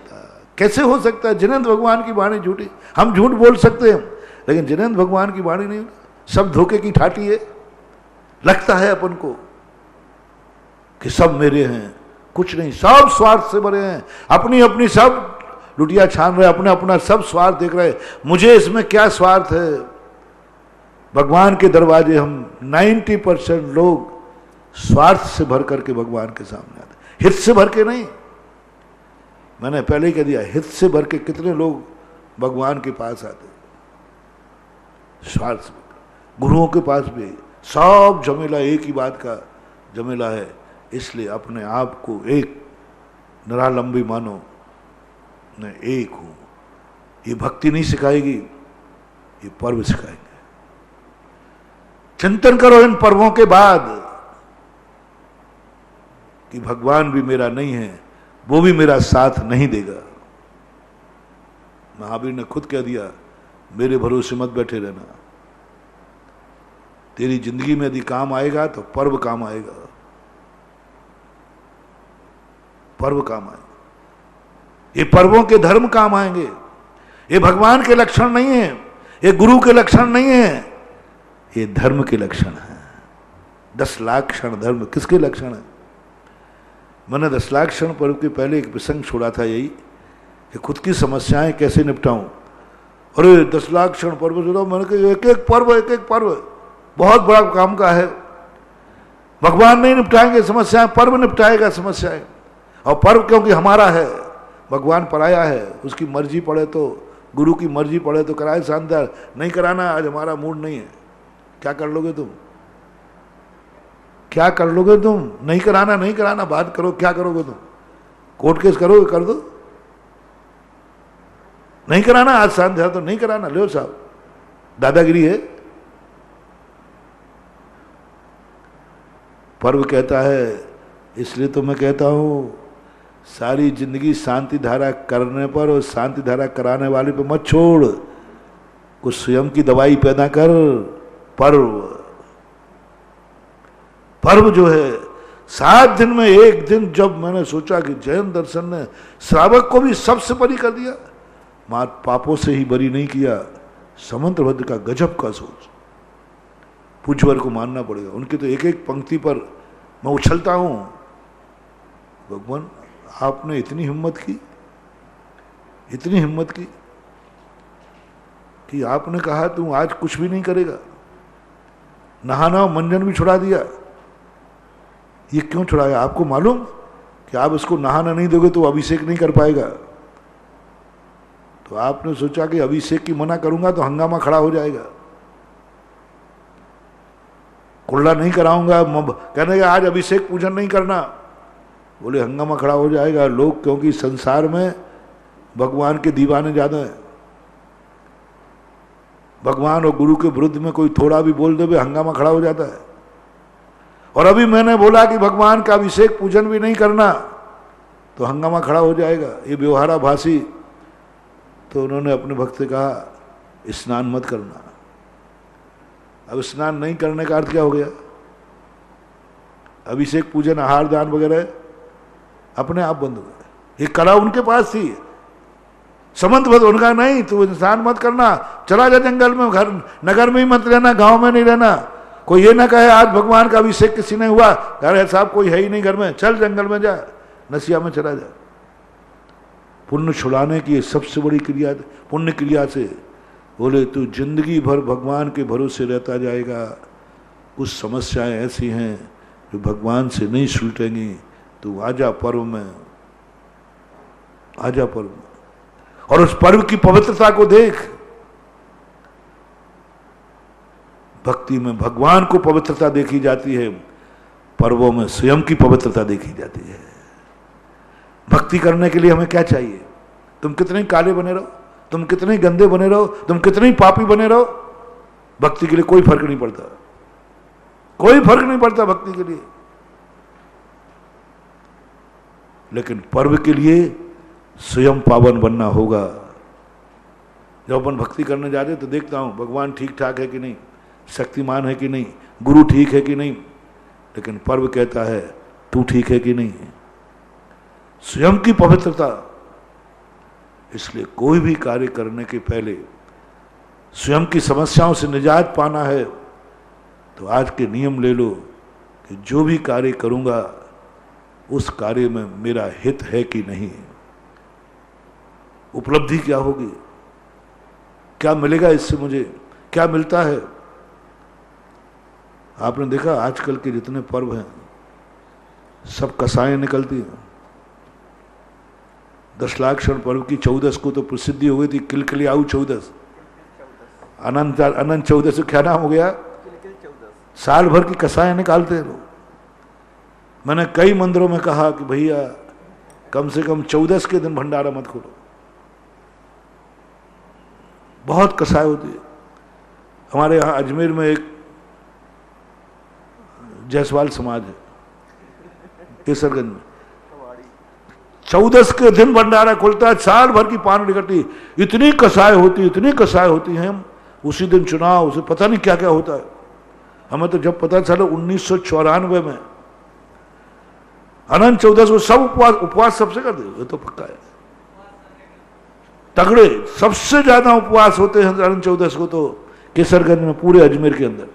कैसे हो सकता है? जिनेंद्र भगवान की वाणी झूठी। हम झूठ बोल सकते हैं लेकिन जिनेंद्र भगवान की वाणी नहीं। सब धोखे की ठाटी है। लगता है अपन को कि सब मेरे हैं, कुछ नहीं, सब स्वार्थ से भरे हैं, अपनी अपनी सब लुटिया छान रहे, अपने अपना सब स्वार्थ देख रहे, मुझे इसमें क्या स्वार्थ है। भगवान के दरवाजे हम 90% लोग स्वार्थ से भर करके भगवान के सामने आते, हित से भर के नहीं। मैंने पहले ही कह दिया, हित से भर के कितने लोग भगवान के पास आते, स्वार्थ से। गुरुओं के पास भी सब झमेला एक ही बात का झमेला है, इसलिए अपने आप को एक निरालंबी मानो, मैं एक हूं। ये भक्ति नहीं सिखाएगी, ये पर्व सिखाएंगे। चिंतन करो इन पर्वों के बाद कि भगवान भी मेरा नहीं है, वो भी मेरा साथ नहीं देगा। महावीर ने खुद कह दिया, मेरे भरोसे मत बैठे रहना। तेरी जिंदगी में यदि काम आएगा तो पर्व काम आएगा, पर्व काम आएगा। ये पर्वों के धर्म काम आएंगे। ये भगवान के लक्षण नहीं है, ये गुरु के लक्षण नहीं है, ये धर्म के लक्षण है। 10 लाख क्षण धर्म किसके लक्षण है? मैंने 10 लाख क्षण पर्व के पहले एक प्रसंग छोड़ा था, यही कि खुद की समस्याएं कैसे निपटाऊं। अरे 10 लाख क्षण पर्व जोड़ा, मैंने कहा एक एक पर्व बहुत बड़ा काम का है। भगवान नहीं निपटाएंगे समस्याएं, पर्व निपटाएगा समस्याएं। और पर्व क्योंकि हमारा है, भगवान पराया है, उसकी मर्जी पड़े तो, गुरु की मर्जी पड़े तो कराए शानदार, नहीं कराना आज हमारा मूड नहीं है। क्या कर लोगे तुम? क्या कर लोगे तुम? नहीं कराना बात करो, क्या करोगे तुम? कोर्ट केस करोगे, कर दो। नहीं कराना आज शानदार तो नहीं कराना, लो साहब, दादागिरी है। पर्व कहता है, इसलिए तो मैं कहता हूं सारी जिंदगी शांति धारा करने पर और शांति धारा कराने वाले पे मत छोड़, कुछ स्वयं की दवाई पैदा कर। पर्व जो है 7 दिन में एक दिन, जब मैंने सोचा कि जैन दर्शन ने श्रावक को भी सबसे बरी कर दिया, मात पापों से ही बरी नहीं किया। समंत्रभद्र का गजब का सोच, पूज्यवर को मानना पड़ेगा। उनकी तो एक एक पंक्ति पर मैं उछलता हूं, भगवान आपने इतनी हिम्मत की कि आपने कहा तू आज कुछ भी नहीं करेगा, नहाना मंजन भी छुड़ा दिया। ये क्यों छुड़ाया? आपको मालूम कि आप इसको नहाना नहीं दोगे तो अभिषेक नहीं कर पाएगा। तो आपने सोचा कि अभिषेक की मना करूंगा तो हंगामा खड़ा हो जाएगा, कुल्ला नहीं कराऊंगा, कहने का आज अभिषेक पूजन नहीं करना, बोले हंगामा खड़ा हो जाएगा। लोग, क्योंकि संसार में भगवान के दीवाने ज्यादा हैं, भगवान और गुरु के विरुद्ध में कोई थोड़ा भी बोल दे हंगामा खड़ा हो जाता है। और अभी मैंने बोला कि भगवान का अभिषेक पूजन भी नहीं करना तो हंगामा खड़ा हो जाएगा। ये व्यवहाराभासी, तो उन्होंने अपने भक्त से कहा स्नान मत करना। अब स्नान नहीं करने का अर्थ क्या हो गया? अभिषेक पूजन आहार दान वगैरह अपने आप बंद हो गए। ये कला उनके पास थी, समंतभद्र उनका नहीं, तो स्नान मत करना, चला जा जंगल में, घर नगर में ही मत रहना, गांव में नहीं रहना। कोई ये ना कहे आज भगवान का अभिषेक किसी ने हुआ, अरे साहब कोई है ही नहीं घर में, चल जंगल में जा, नसिया में चला जा। पुण्य छुड़ाने की सबसे बड़ी क्रिया, पुण्य क्रिया से बोले तू जिंदगी भर भगवान के भरोसे रहता जाएगा। कुछ समस्याएं ऐसी हैं जो भगवान से नहीं सुलटेंगी, तू आजा पर्व में, आजा पर्व में। और उस पर्व की पवित्रता को देख, भक्ति में भगवान को पवित्रता देखी जाती है, पर्वों में स्वयं की पवित्रता देखी जाती है। भक्ति करने के लिए हमें क्या चाहिए? तुम कितने काले बने रहो, तुम कितने गंदे बने रहो, तुम कितने पापी बने रहो, भक्ति के लिए कोई फर्क नहीं पड़ता, कोई फर्क नहीं पड़ता भक्ति के लिए। लेकिन पर्व के लिए स्वयं पावन बनना होगा। जब अपन भक्ति करने जाते तो देखता हूं भगवान ठीक ठाक है कि नहीं, शक्तिमान है कि नहीं, गुरु ठीक है कि नहीं, लेकिन पर्व कहता है तू ठीक है कि नहीं। स्वयं की पवित्रता। इसलिए कोई भी कार्य करने के पहले स्वयं की समस्याओं से निजात पाना है तो आज के नियम ले लो कि जो भी कार्य करूंगा उस कार्य में मेरा हित है कि नहीं। उपलब्धि क्या होगी, क्या मिलेगा इससे, मुझे क्या मिलता है। आपने देखा आजकल के जितने पर्व हैं सब कसाएं निकलती हैं। 10 लाख क्षण पर्व की 14 को तो प्रसिद्धि हो गई थी, किलकिलियाऊ 14, अनंत 14 से क्या नाम हो गया, साल भर की कसाएं निकालते हैं लोग। मैंने कई मंदिरों में कहा कि भैया कम से कम 14 के दिन भंडारा मत खोलो, बहुत कसाई होती है। हमारे यहाँ अजमेर में एक जायसवाल समाज है केसरगंज में, 14 के दिन भंडारा खुलता है, साल भर की पान निकलती, इतनी कसाई होती, इतनी कसाई होती हैं। उसी दिन चुनाव, उसे पता नहीं क्या क्या होता है। हमें तो जब पता चला 1994 में अनंत 14 को सब उपवास सबसे कर दे, ये तो पक्का है। तगड़े सबसे ज्यादा उपवास होते हैं अनंत 14 को तो केसरगंज में, पूरे अजमेर के अंदर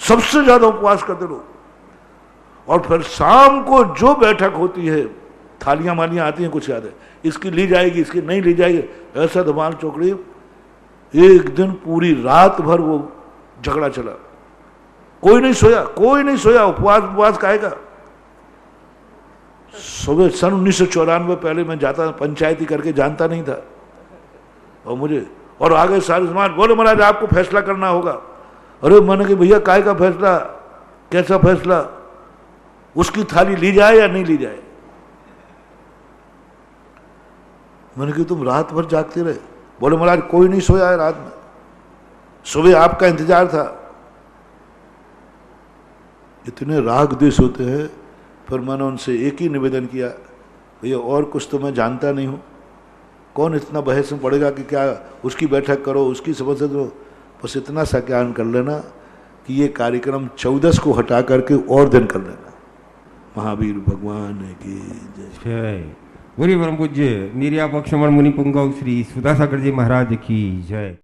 सबसे ज्यादा उपवास करते लोग। और फिर शाम को जो बैठक होती है, थालियां मालियां आती हैं, कुछ याद है, इसकी ली जाएगी, इसकी नहीं ली जाएगी, ऐसा धमाल चौकड़ी। एक दिन पूरी रात भर वो झगड़ा चला, कोई नहीं सोया, कोई नहीं सोया। उपवास काहेगा। सुबह सन 1994 पहले मैं जाता, पंचायती करके जानता नहीं था, और आगे सारे समाज बोले महाराज आपको फैसला करना होगा। अरे मैंने कहा भैया काय का फैसला, कैसा फैसला, उसकी थाली ली जाए या नहीं ली जाए। मैंने कहा तुम रात भर जागते रहे। बोले महाराज कोई नहीं सोया है रात में, सुबह आपका इंतजार था। इतने राग द्वेष होते हैं। फिर मैंने उनसे एक ही निवेदन किया, भैया और कुछ तो मैं जानता नहीं हूँ, कौन इतना बहस में पड़ेगा कि क्या उसकी बैठक करो, उसकी समस्या दो, बस इतना सा ज्ञान कर लेना कि ये कार्यक्रम 14 को हटा करके और दिन कर लेना। महावीर भगवान की जय। गुरु परम पूज्य निर्यापक श्रमण मुनि पुंगव श्री सुधासागर जी महाराज की जय।